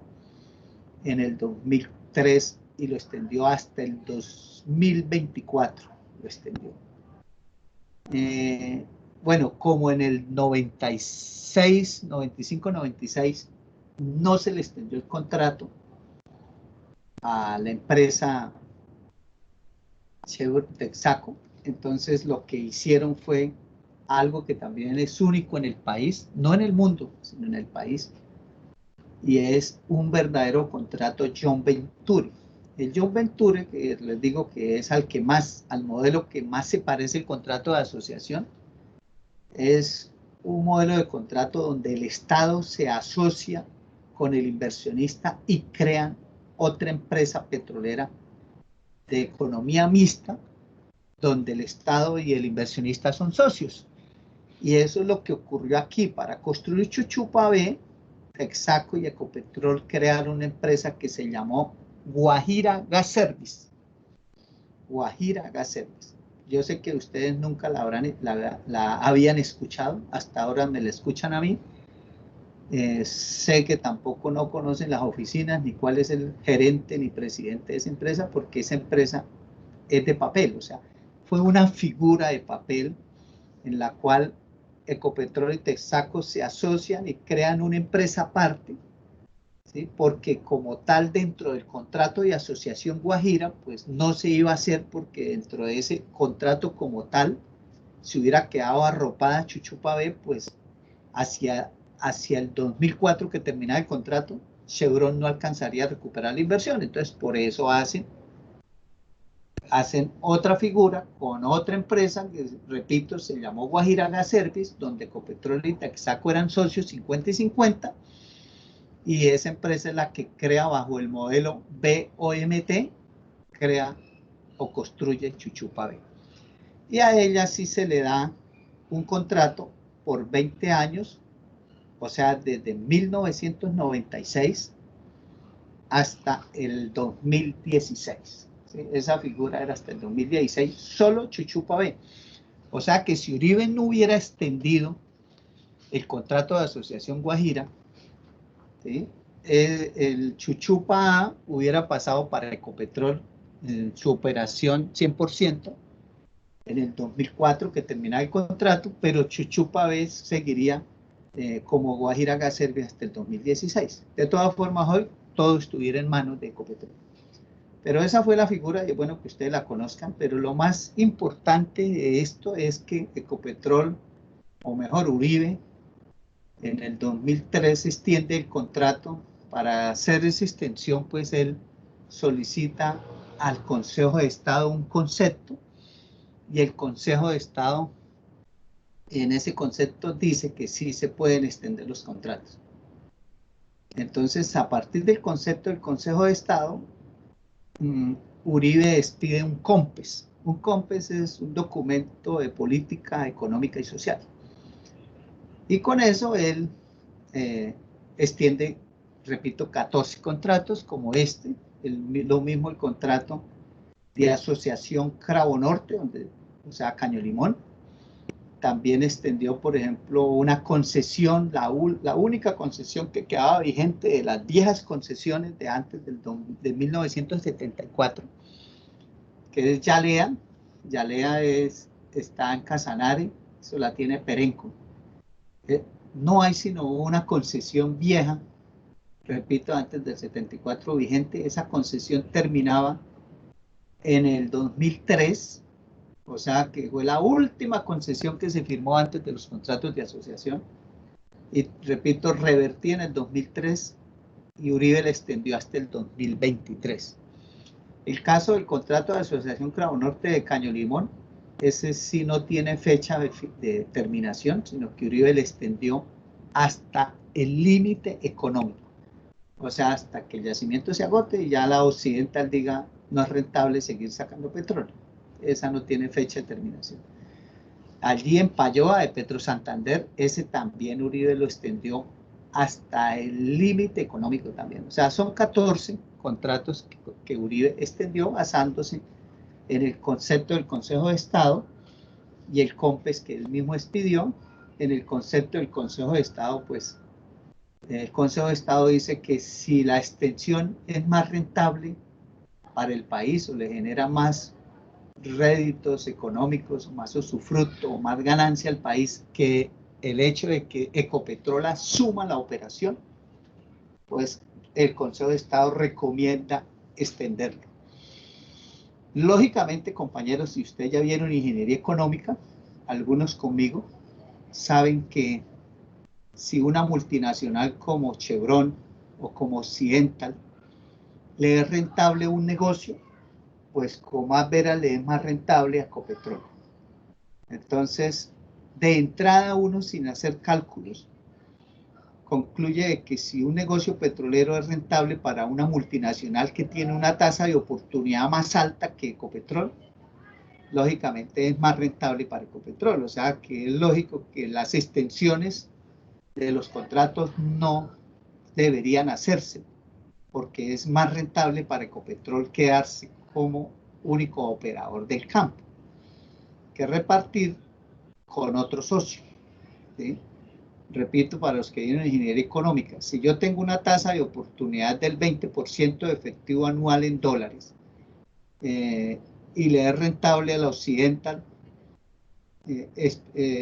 en el 2003 y lo extendió hasta el 2024, lo extendió. Bueno, como en el 96, 95, 96, no se le extendió el contrato a la empresa Chevron Texaco, entonces lo que hicieron fue algo que también es único en el país, no en el mundo, sino en el país, y es un verdadero contrato John Venture. El John Venture, que les digo que es al modelo que más se parece el contrato de asociación, es un modelo de contrato donde el Estado se asocia con el inversionista y crean otra empresa petrolera de economía mixta, donde el Estado y el inversionista son socios. Y eso es lo que ocurrió aquí. Para construir Chuchupa B, Texaco y Ecopetrol crearon una empresa que se llamó Guajira Gas Service. Guajira Gas Service. Yo sé que ustedes nunca la habían escuchado, hasta ahora me la escuchan a mí. Sé que tampoco no conocen las oficinas, ni cuál es el gerente ni presidente de esa empresa, porque esa empresa es de papel, o sea, fue una figura de papel en la cual Ecopetrol y Texaco se asocian y crean una empresa aparte, ¿sí? Porque como tal dentro del contrato de asociación Guajira, pues no se iba a hacer, porque dentro de ese contrato como tal, si hubiera quedado arropada Chuchupa B, pues hacia el 2004 que terminaba el contrato, Chevron no alcanzaría a recuperar la inversión. Entonces por eso hacen otra figura con otra empresa que, repito, se llamó Guajira Gas Service, donde Ecopetrol y Texaco eran socios 50 y 50, y esa empresa es la que crea, bajo el modelo BOMT, crea o construye Chuchupa B. Y a ella sí se le da un contrato por 20 años, o sea, desde 1996 hasta el 2016. ¿Sí? Esa figura era hasta el 2016, solo Chuchupa B. O sea que si Uribe no hubiera extendido el contrato de asociación Guajira, ¿sí? El Chuchupa A hubiera pasado para Ecopetrol en su operación 100% en el 2004 que terminaba el contrato, pero Chuchupa B seguiría como Guajira Gas Service hasta el 2016. De todas formas, hoy todo estuviera en manos de Ecopetrol. Pero esa fue la figura, y es bueno que ustedes la conozcan, pero lo más importante de esto es que Ecopetrol, o mejor Uribe, en el 2003 extiende el contrato. Para hacer esa extensión, pues él solicita al Consejo de Estado un concepto, y el Consejo de Estado en ese concepto dice que sí se pueden extender los contratos. Entonces, a partir del concepto del Consejo de Estado, Uribe expide un COMPES. Un COMPES es un documento de política económica y social. Y con eso él extiende, repito, 14 contratos como este, lo mismo el contrato de asociación Cravo Norte, o sea, Caño Limón. También extendió, por ejemplo, una concesión, la única concesión que quedaba vigente de las viejas concesiones de antes de 1974, que es Yalea. Yalea está en Casanare, eso la tiene Perenco. No hay sino una concesión vieja, repito, antes del 74 vigente. Esa concesión terminaba en el 2003, o sea que fue la última concesión que se firmó antes de los contratos de asociación. Y repito, revertía en el 2003 y Uribe la extendió hasta el 2023. El caso del contrato de asociación Cravo Norte de Caño Limón, ese sí no tiene fecha de terminación, sino que Uribe le extendió hasta el límite económico. O sea, hasta que el yacimiento se agote y ya la occidental diga no es rentable seguir sacando petróleo. Esa no tiene fecha de terminación. Allí en Payoa de Petro Santander, ese también Uribe lo extendió hasta el límite económico también. O sea, son 14 contratos que Uribe extendió basándose en el concepto del Consejo de Estado y el COMPES que él mismo expidió. En el concepto del Consejo de Estado, pues el Consejo de Estado dice que si la extensión es más rentable para el país o le genera más réditos económicos, más usufructo o más ganancia al país que el hecho de que Ecopetrol asuma la operación, pues el Consejo de Estado recomienda extenderlo. Lógicamente, compañeros, si ustedes ya vieron ingeniería económica, algunos conmigo, saben que si una multinacional como Chevron o como Occidental le es rentable un negocio, pues con más veras le es más rentable a Ecopetrol. Entonces, de entrada uno sin hacer cálculos, concluye que si un negocio petrolero es rentable para una multinacional que tiene una tasa de oportunidad más alta que Ecopetrol, lógicamente es más rentable para Ecopetrol. O sea que es lógico que las extensiones de los contratos no deberían hacerse, porque es más rentable para Ecopetrol quedarse como único operador del campo que repartir con otro socio, ¿sí? Repito, para los que vienen ingeniería económica, si yo tengo una tasa de oportunidad del 20% de efectivo anual en dólares y le es rentable a la Occidental,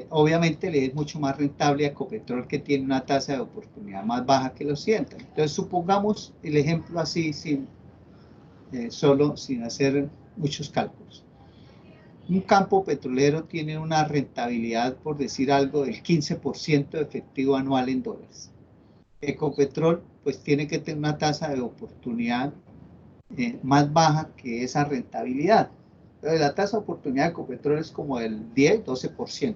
obviamente le es mucho más rentable a Ecopetrol, que tiene una tasa de oportunidad más baja que la Occidental. Entonces, supongamos el ejemplo así, solo sin hacer muchos cálculos. Un campo petrolero tiene una rentabilidad, por decir algo, del 15% de efectivo anual en dólares. Ecopetrol, pues tiene que tener una tasa de oportunidad más baja que esa rentabilidad. Entonces, la tasa de oportunidad de Ecopetrol es como del 10-12%.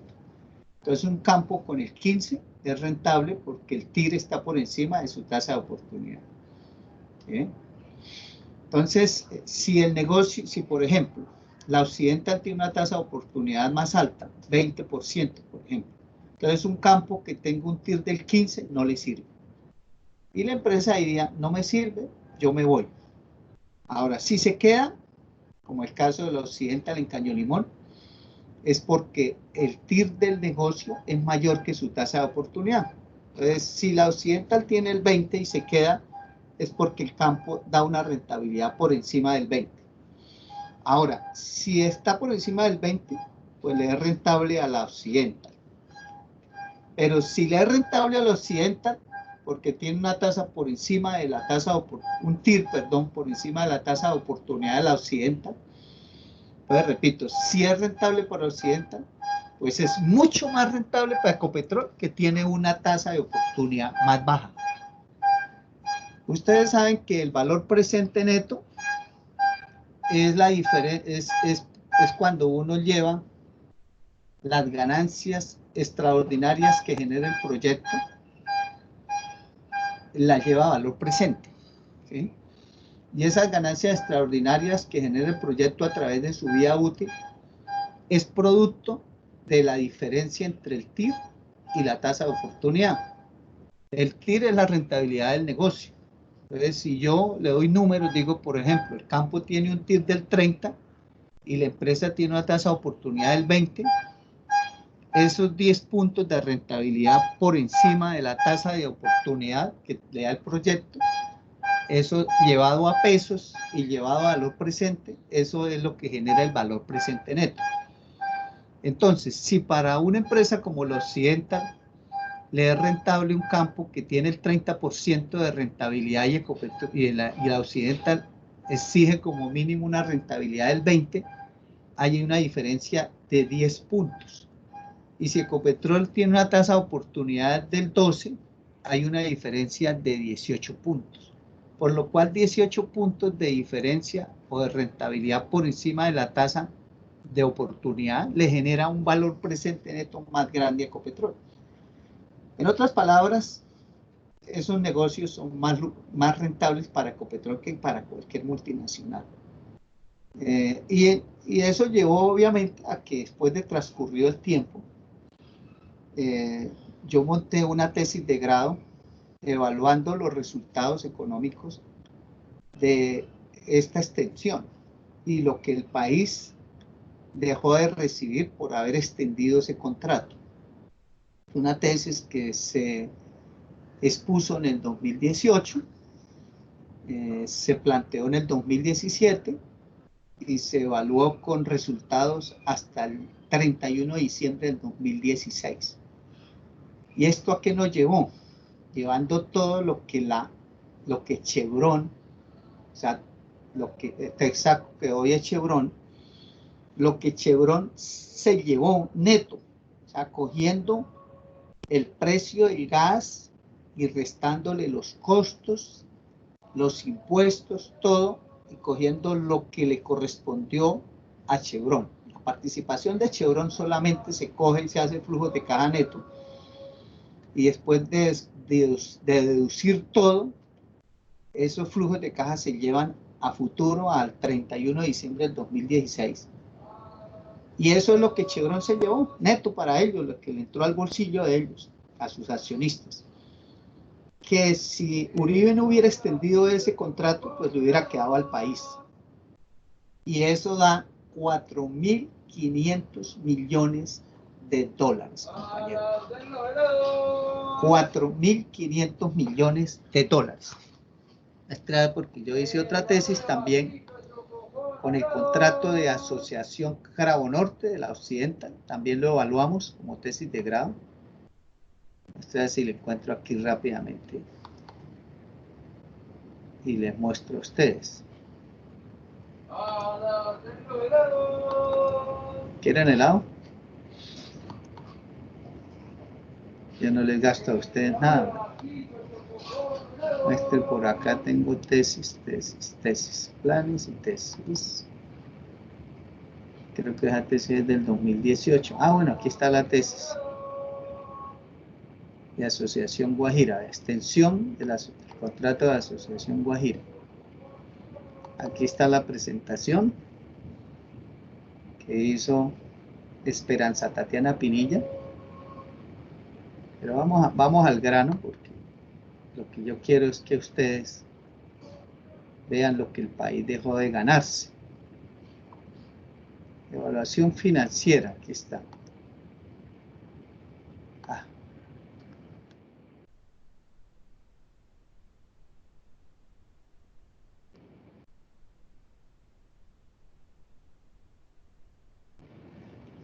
Entonces, un campo con el 15% es rentable porque el TIR está por encima de su tasa de oportunidad. ¿Sí? Entonces, si el negocio, si por ejemplo, la Occidental tiene una tasa de oportunidad más alta, 20%, por ejemplo, entonces un campo que tenga un TIR del 15 no le sirve. Y la empresa diría, no me sirve, yo me voy. Ahora, si se queda, como el caso de la Occidental en Caño Limón, es porque el TIR del negocio es mayor que su tasa de oportunidad. Entonces, si la Occidental tiene el 20 y se queda, es porque el campo da una rentabilidad por encima del 20. Ahora, si está por encima del 20, pues le es rentable a la Occidental. Pero si le es rentable a la Occidental, porque tiene una tasa por encima de la tasa, un TIR, perdón, por encima de la tasa de oportunidad de la Occidental, pues repito, si es rentable para Occidental, pues es mucho más rentable para Ecopetrol, que tiene una tasa de oportunidad más baja. Ustedes saben que el valor presente neto es la diferencia, es cuando uno lleva las ganancias extraordinarias que genera el proyecto, la lleva a valor presente, ¿sí? Y esas ganancias extraordinarias que genera el proyecto a través de su vida útil es producto de la diferencia entre el TIR y la tasa de oportunidad. El TIR es la rentabilidad del negocio. Entonces, si yo le doy números, digo, por ejemplo, el campo tiene un TIR del 30 y la empresa tiene una tasa de oportunidad del 20, esos 10 puntos de rentabilidad por encima de la tasa de oportunidad que le da el proyecto, eso llevado a pesos y llevado a valor presente, eso es lo que genera el valor presente neto. Entonces, si para una empresa como la Occidental le es rentable un campo que tiene el 30% de rentabilidad y la Occidental exige como mínimo una rentabilidad del 20%, hay una diferencia de 10 puntos. Y si Ecopetrol tiene una tasa de oportunidad del 12%, hay una diferencia de 18 puntos. Por lo cual 18 puntos de diferencia o de rentabilidad por encima de la tasa de oportunidad le genera un valor presente neto más grande a Ecopetrol. En otras palabras, esos negocios son más rentables para Ecopetrol que para cualquier multinacional. Y eso llevó obviamente a que después de transcurrido el tiempo, yo monté una tesis de grado evaluando los resultados económicos de esta extensión y lo que el país dejó de recibir por haber extendido ese contrato. Una tesis que se expuso en el 2018, se planteó en el 2017 y se evaluó con resultados hasta el 31 de diciembre del 2016. ¿Y esto a qué nos llevó? Llevando todo lo que Chevron, o sea, lo que Texaco, que hoy es Chevron, lo que Chevron se llevó neto, o sea, cogiendo el precio del gas y restándole los costos, los impuestos, todo, y cogiendo lo que le correspondió a Chevron. La participación de Chevron solamente se coge y se hace flujos de caja neto, y después de deducir todo, esos flujos de caja se llevan a futuro al 31 de diciembre del 2016. Y eso es lo que Chevron se llevó, neto para ellos, lo que le entró al bolsillo de ellos, a sus accionistas. Que si Uribe no hubiera extendido ese contrato, pues le hubiera quedado al país. Y eso da 4.500 millones de dólares, compañeros. 4.500 millones de dólares. Porque yo hice otra tesis también con el contrato de asociación Carabonorte Norte de la Occidental, también lo evaluamos como tesis de grado. Esto es si lo encuentro aquí rápidamente y les muestro a ustedes. ¿Quieren helado? Yo no les gasto a ustedes nada. Por acá tengo tesis, planes y tesis. Creo que esa tesis es del 2018. Ah, bueno, aquí está la tesis de Asociación Guajira, de extensión del contrato de Asociación Guajira. Aquí está la presentación que hizo Esperanza Tatiana Pinilla. Pero vamos al grano, porque lo que yo quiero es que ustedes vean lo que el país dejó de ganarse. Evaluación financiera, aquí está. Ah.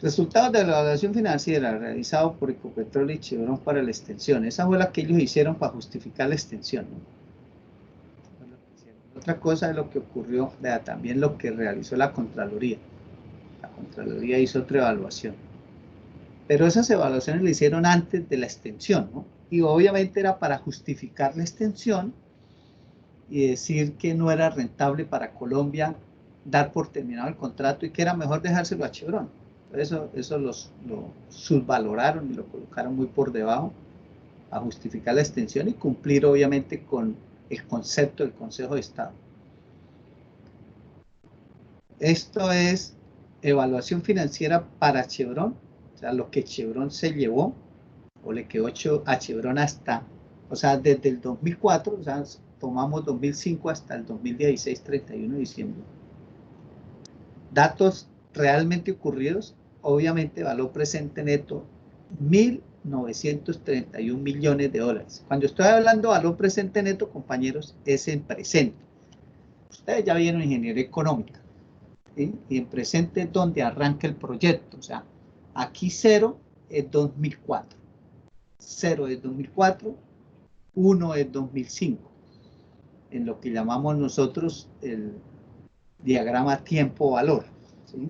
Resultados de la evaluación financiera realizado por Ecopetrol y Chevron para la extensión. Esa fue la que ellos hicieron para justificar la extensión, ¿no? Otra cosa es lo que ocurrió, vea, también lo que realizó la Contraloría. La Contraloría hizo otra evaluación. Pero esas evaluaciones le hicieron antes de la extensión, ¿no? Y obviamente era para justificar la extensión y decir que no era rentable para Colombia dar por terminado el contrato y que era mejor dejárselo a Chevron. Eso lo subvaloraron y lo colocaron muy por debajo a justificar la extensión y cumplir obviamente con el concepto del Consejo de Estado. Esto es evaluación financiera para Chevron, o sea, lo que Chevron se llevó o le quedó a Chevron hasta, o sea, desde el 2004, o sea, tomamos 2005 hasta el 2016, 31 de diciembre. Datos realmente ocurridos, obviamente valor presente neto, 1.931 millones de dólares. Cuando estoy hablando de valor presente neto, compañeros, es en presente. Ustedes ya vieron ingeniería económica, ¿sí? Y en presente es donde arranca el proyecto. O sea, aquí 0 es 2004, 0 es 2004, 1 es 2005, en lo que llamamos nosotros el diagrama tiempo-valor, ¿sí?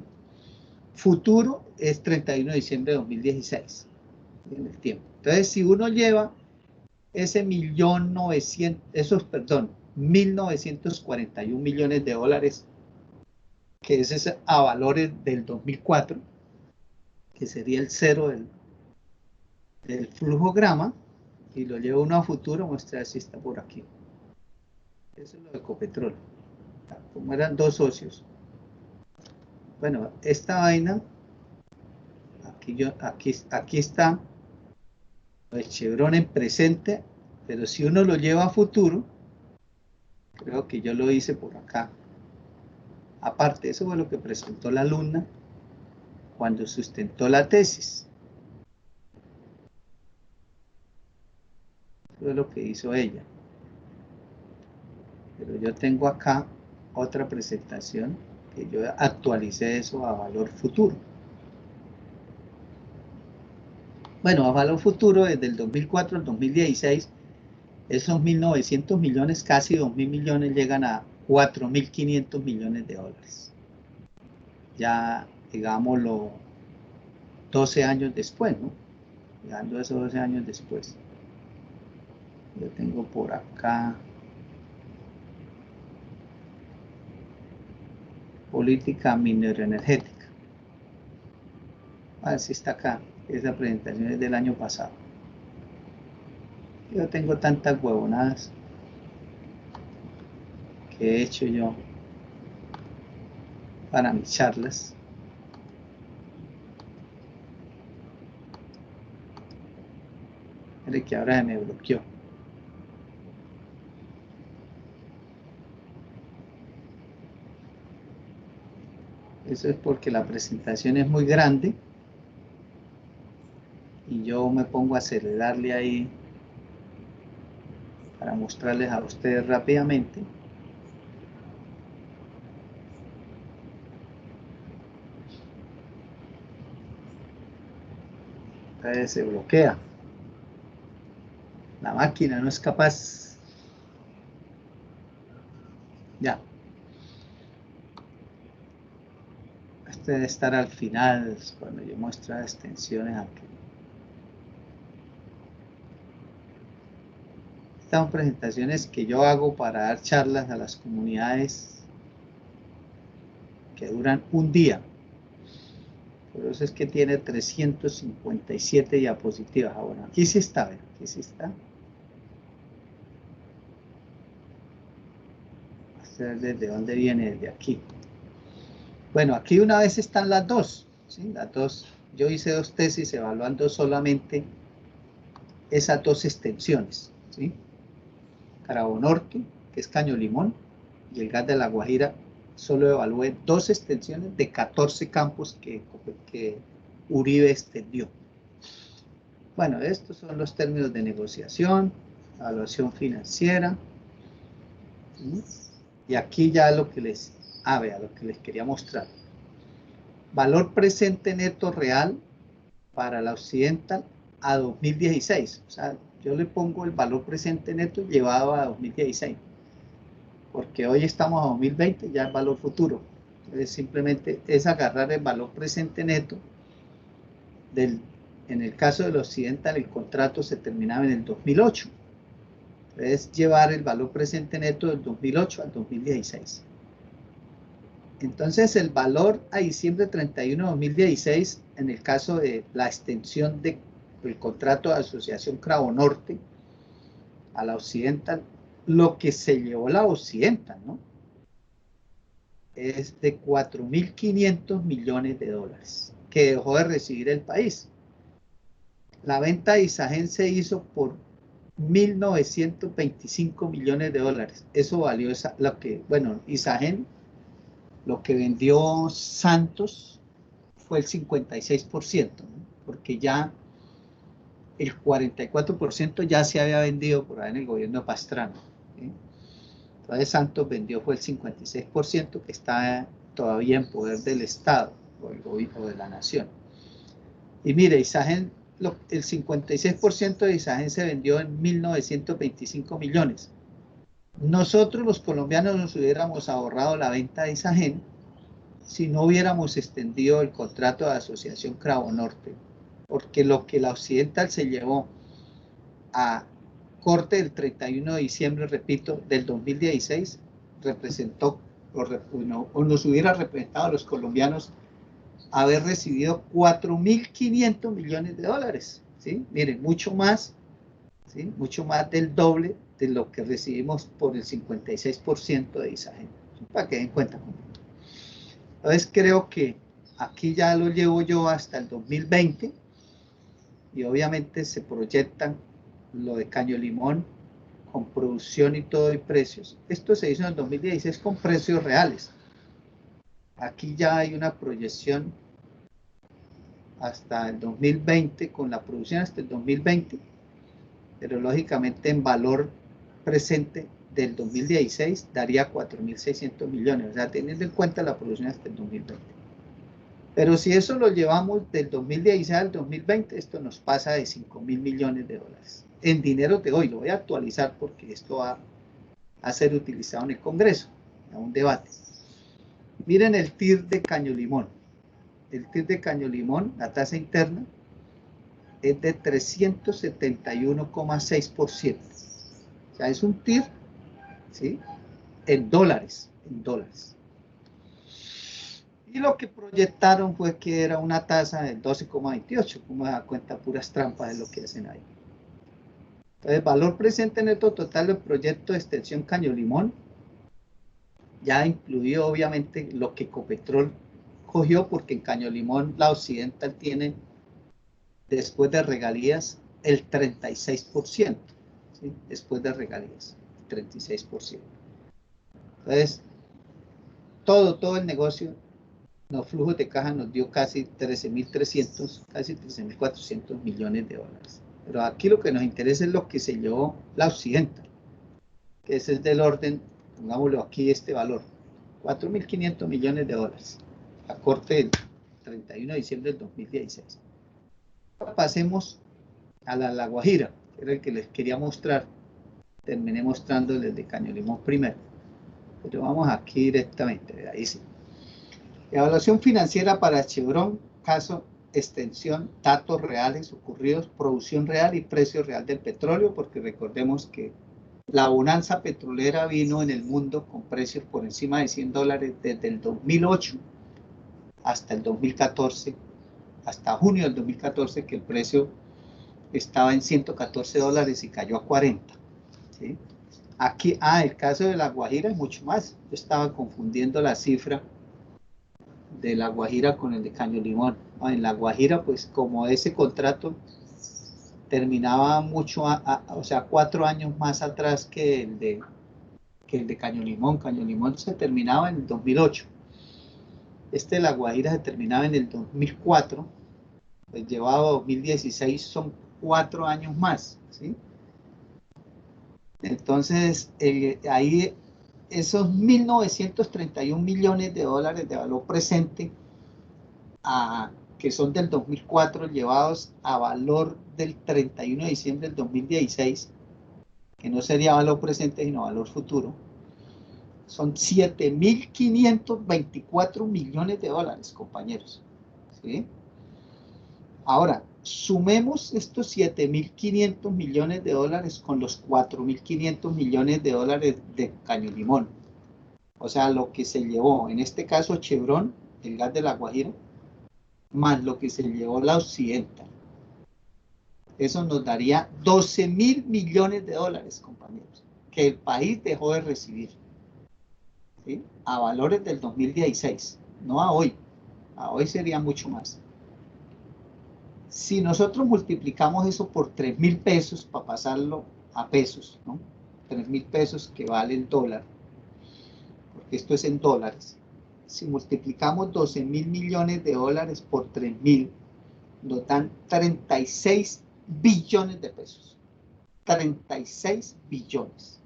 Futuro es 31 de diciembre de 2016, en el tiempo. Entonces, si uno lleva ese 1.941 millones de dólares, que es a valores del 2004, que sería el cero del flujograma, y lo lleva uno a futuro, muestra si está por aquí. Eso es lo de Ecopetrol. Como eran dos socios. Bueno, esta vaina, aquí está el Chevron en presente, pero si uno lo lleva a futuro, creo que yo lo hice por acá. Aparte, eso fue lo que presentó la alumna cuando sustentó la tesis. Eso es lo que hizo ella. Pero yo tengo acá otra presentación que yo actualicé eso a valor futuro. Bueno, a valor futuro desde el 2004 al 2016, esos 1.900 millones, casi 2.000 millones, llegan a 4.500 millones de dólares. Ya, digámoslo, 12 años después, ¿no? Llegando esos 12 años después. Yo tengo por acá política mineroenergética. A ver si está acá. Esa presentación es del año pasado. Yo tengo tantas huevonadas que he hecho yo para mis charlas. Mire que ahora se me bloqueó. Eso es porque la presentación es muy grande y yo me pongo a acelerarle ahí para mostrarles a ustedes rápidamente. Entonces se bloquea. La máquina no es capaz. Ya. Este debe estar al final, cuando yo muestro las extensiones aquí. Estas son presentaciones que yo hago para dar charlas a las comunidades que duran un día. Por eso es que tiene 357 diapositivas. Bueno, aquí sí está, aquí sí está. Vamos a ver desde dónde viene, desde aquí. Bueno, aquí una vez están las dos, ¿sí? Las dos. Yo hice dos tesis evaluando solamente esas dos extensiones, ¿sí? Carabonorte, que es Caño Limón, y el gas de La Guajira, solo evalué 2 extensiones de 14 campos que Uribe extendió. Bueno, estos son los términos de negociación, evaluación financiera. Y aquí ya lo que les quería mostrar. Valor presente neto real para la Occidental a 2016. O sea, yo le pongo el valor presente neto llevado a 2016. Porque hoy estamos a 2020, ya es valor futuro. Entonces simplemente es agarrar el valor presente neto en el caso del Occidental, el contrato se terminaba en el 2008. Es llevar el valor presente neto del 2008 al 2016. Entonces, el valor a diciembre 31 de 2016, en el caso de la extensión del contrato de asociación Cravo Norte a la Occidental, lo que se llevó la Occidental, ¿no?, es de 4.500 millones de dólares que dejó de recibir el país. La venta de Isagen se hizo por 1.925 millones de dólares. Eso valió Isagen, lo que vendió Santos fue el 56%, ¿no?, porque ya el 44% ya se había vendido por ahí en el gobierno de Pastrana, ¿sí? Entonces Santos vendió fue el 56%, que está todavía en poder del Estado o del gobierno de la nación. Y mire, Isagen, el 56% de Isagen se vendió en 1.925 millones. Nosotros los colombianos nos hubiéramos ahorrado la venta de Isagen si no hubiéramos extendido el contrato de asociación Cravo Norte, porque lo que la Occidental se llevó a corte del 31 de diciembre, repito, del 2016, representó, o nos hubiera representado a los colombianos haber recibido 4.500 millones de dólares, ¿sí? Miren, mucho más, ¿sí?, mucho más del doble de lo que recibimos por el 56% de Isagen, para que den cuenta. Entonces creo que aquí ya lo llevo yo hasta el 2020 y obviamente se proyectan lo de Caño Limón con producción y todo y precios. Esto se hizo en el 2016 con precios reales. Aquí ya hay una proyección hasta el 2020, con la producción hasta el 2020, pero lógicamente en valor presente del 2016 daría 4.600 millones, o sea, teniendo en cuenta la producción hasta el 2020. Pero si eso lo llevamos del 2016 al 2020, esto nos pasa de 5.000 millones de dólares. En dinero de hoy, lo voy a actualizar porque esto va a ser utilizado en el Congreso, a un debate. Miren el TIR de Caño Limón. El TIR de Caño Limón, la tasa interna, es de 371,6%. O sea, es un TIR, ¿sí?, en dólares, Y lo que proyectaron fue que era una tasa del 12,28, como da cuenta, puras trampas de lo que hacen ahí. Entonces, valor presente neto total del proyecto de extensión Caño Limón, ya incluido obviamente lo que Copetrol cogió, porque en Caño Limón la Occidental tiene, después de regalías, el 36%, ¿sí?, después de regalías, 36%. Entonces, todo el negocio, los flujos de caja nos dio casi 13.300, casi 13.400 millones de dólares. Pero aquí lo que nos interesa es lo que se llevó la Occidental, que ese es del orden, pongámoslo aquí, este valor, 4.500 millones de dólares, a corte del 31 de diciembre del 2016. Ahora pasemos a la Guajira, que era el que les quería mostrar. Terminé mostrándoles de Caño Limón primero, pero vamos aquí directamente, ahí sí. Evaluación financiera para Chevron, caso, extensión, datos reales ocurridos, producción real y precio real del petróleo, porque recordemos que la bonanza petrolera vino en el mundo con precios por encima de $100 desde el 2008 hasta el 2014, hasta junio del 2014, que el precio estaba en $114 y cayó a 40, ¿sí? Aquí, el caso de la Guajira es mucho más. Yo estaba confundiendo la cifra de la Guajira con el de Caño Limón. En la Guajira, pues como ese contrato terminaba mucho, o sea, 4 años más atrás que que el de Caño Limón. Caño Limón se terminaba en el 2008. Este de La Guajira se terminaba en el 2004. Pues llevado a 2016 son 4 años más, ¿sí? Entonces, ahí esos 1.931 millones de dólares de valor presente, que son del 2004, llevados a valor del 31 de diciembre del 2016, que no sería valor presente sino valor futuro, son 7.524 millones de dólares, compañeros, ¿sí? Ahora, sumemos estos 7.500 millones de dólares con los 4.500 millones de dólares de Caño Limón. O sea, lo que se llevó, en este caso Chevron, el gas de La Guajira, más lo que se llevó la Occidental. Eso nos daría 12.000 millones de dólares, compañeros, que el país dejó de recibir, ¿sí? A valores del 2016, no a hoy. A hoy sería mucho más. Si nosotros multiplicamos eso por 3.000 pesos para pasarlo a pesos, ¿no? 3.000 pesos que vale el dólar, porque esto es en dólares. Si multiplicamos 12.000 millones de dólares por 3.000, nos dan 36 billones de pesos. 36 billones.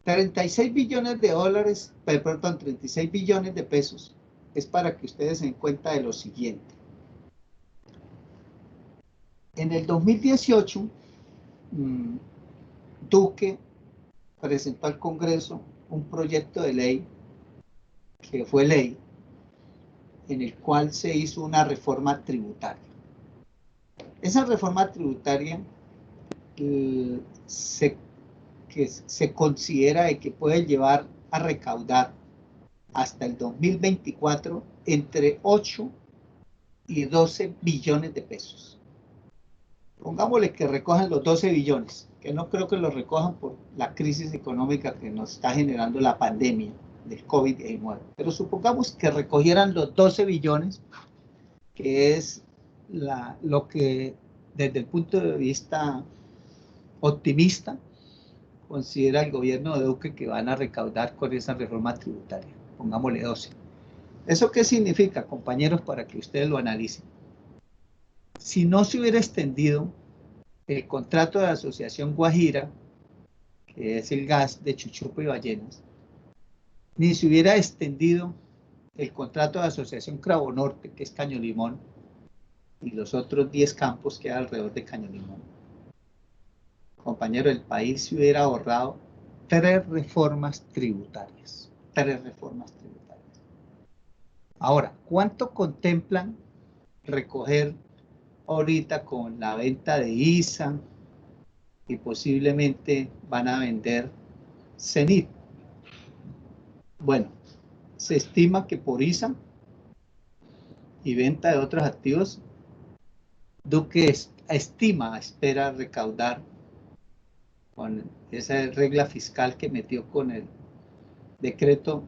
36 billones de dólares, perdón, 36 billones de pesos, es para que ustedes se den cuenta de lo siguiente. En el 2018, Duque presentó al Congreso un proyecto de ley, que fue ley, en el cual se hizo una reforma tributaria. Esa reforma tributaria se considera de que puede llevar a recaudar hasta el 2024 entre 8 y 12 billones de pesos. Pongámosle que recojan los 12 billones, que no creo que los recojan por la crisis económica que nos está generando la pandemia del COVID-19. Pero supongamos que recogieran los 12 billones, que es lo que desde el punto de vista optimista considera el gobierno de Duque que van a recaudar con esa reforma tributaria. Pongámosle 12. ¿Eso qué significa, compañeros, para que ustedes lo analicen? Si no se hubiera extendido el contrato de la Asociación Guajira, que es el gas de Chuchupo y Ballenas, ni se hubiera extendido el contrato de la Asociación Cravo Norte, que es Caño Limón, y los otros 10 campos que hay alrededor de Caño Limón, compañero, el país se hubiera ahorrado 3 reformas tributarias. 3 reformas tributarias. Ahora, ¿cuánto contemplan recoger ahorita con la venta de ISA y posiblemente van a vender CENIT? Bueno, se estima que por ISA y venta de otros activos, Duque espera recaudar con esa regla fiscal que metió con el decreto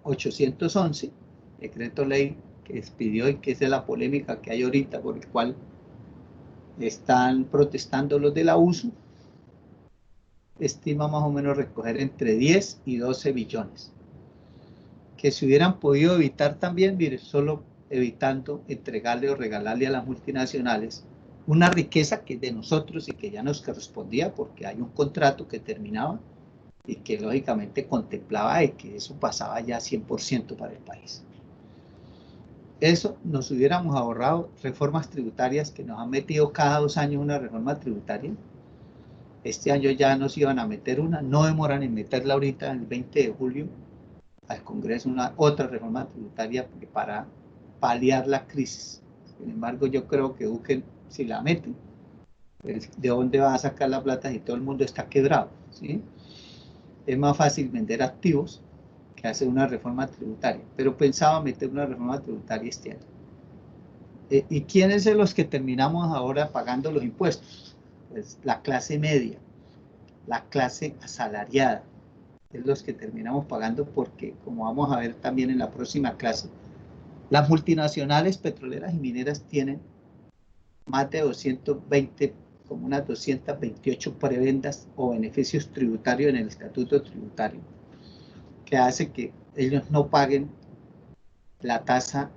811, decreto ley que expidió y que es de la polémica que hay ahorita, por el cual están protestando los de la USU, estima más o menos recoger entre 10 y 12 billones, que se hubieran podido evitar también, mire, solo evitando entregarle o regalarle a las multinacionales una riqueza que es de nosotros y que ya nos correspondía porque hay un contrato que terminaba y que lógicamente contemplaba de que eso pasaba ya 100% para el país. Eso nos hubiéramos ahorrado reformas tributarias que nos han metido cada 2 años una reforma tributaria. Este año ya nos iban a meter una, no demoran en meterla ahorita el 20 de julio al Congreso, otra reforma tributaria para paliar la crisis. Sin embargo, yo creo que Duque, si la mete, pues, ¿de dónde va a sacar la plata si todo el mundo está quebrado? ¿Sí? Es más fácil vender activos que hacer una reforma tributaria, pero pensaba meter una reforma tributaria este año. ¿Y quiénes son los que terminamos ahora pagando los impuestos? Pues la clase media, la clase asalariada, es los que terminamos pagando porque, como vamos a ver también en la próxima clase, las multinacionales petroleras y mineras tienen más de 220 como unas 228 prebendas o beneficios tributarios en el estatuto tributario, que hace que ellos no paguen la tasa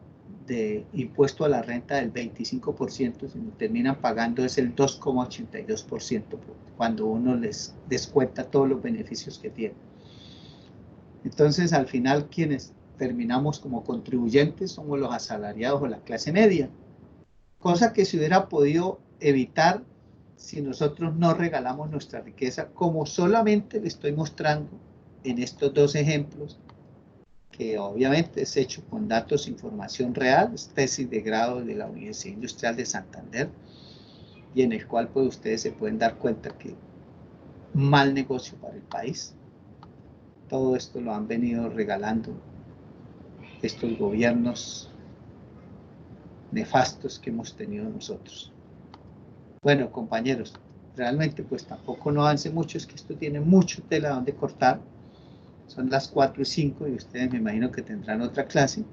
de impuesto a la renta del 25%, sino terminan pagando es el 2,82% cuando uno les descuenta todos los beneficios que tienen. Entonces, al final, quienes terminamos como contribuyentes somos los asalariados o la clase media, cosa que se hubiera podido evitar si nosotros no regalamos nuestra riqueza, como solamente le estoy mostrando en estos dos ejemplos, que obviamente es hecho con datos, información real, es tesis de grado de la Universidad Industrial de Santander, y en el cual pues ustedes se pueden dar cuenta que mal negocio para el país. Todo esto lo han venido regalando estos gobiernos nefastos que hemos tenido nosotros. Bueno, compañeros, realmente pues tampoco no avance mucho, es que esto tiene mucho tela donde cortar. Son las 4:05 y ustedes me imagino que tendrán otra clase.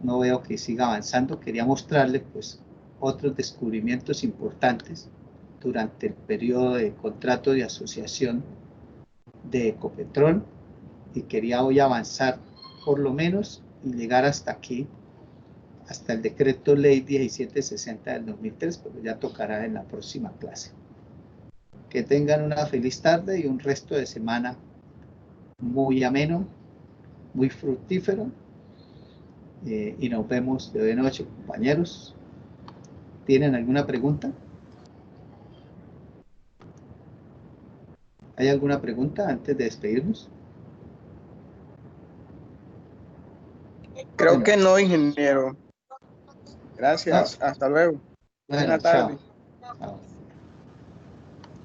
No veo que siga avanzando. Quería mostrarles pues otros descubrimientos importantes durante el periodo de contrato de asociación de Ecopetrol, y quería hoy avanzar por lo menos y llegar hasta aquí, hasta el decreto ley 1760 del 2003, pero ya tocará en la próxima clase. Que tengan una feliz tarde y un resto de semana muy ameno, muy fructífero, y nos vemos de noche, compañeros. ¿Tienen alguna pregunta? ¿Hay alguna pregunta antes de despedirnos? Creo Bueno, que no, ingeniero. Gracias. no. Hasta luego. Bueno, Buena tarde. chao. Chao.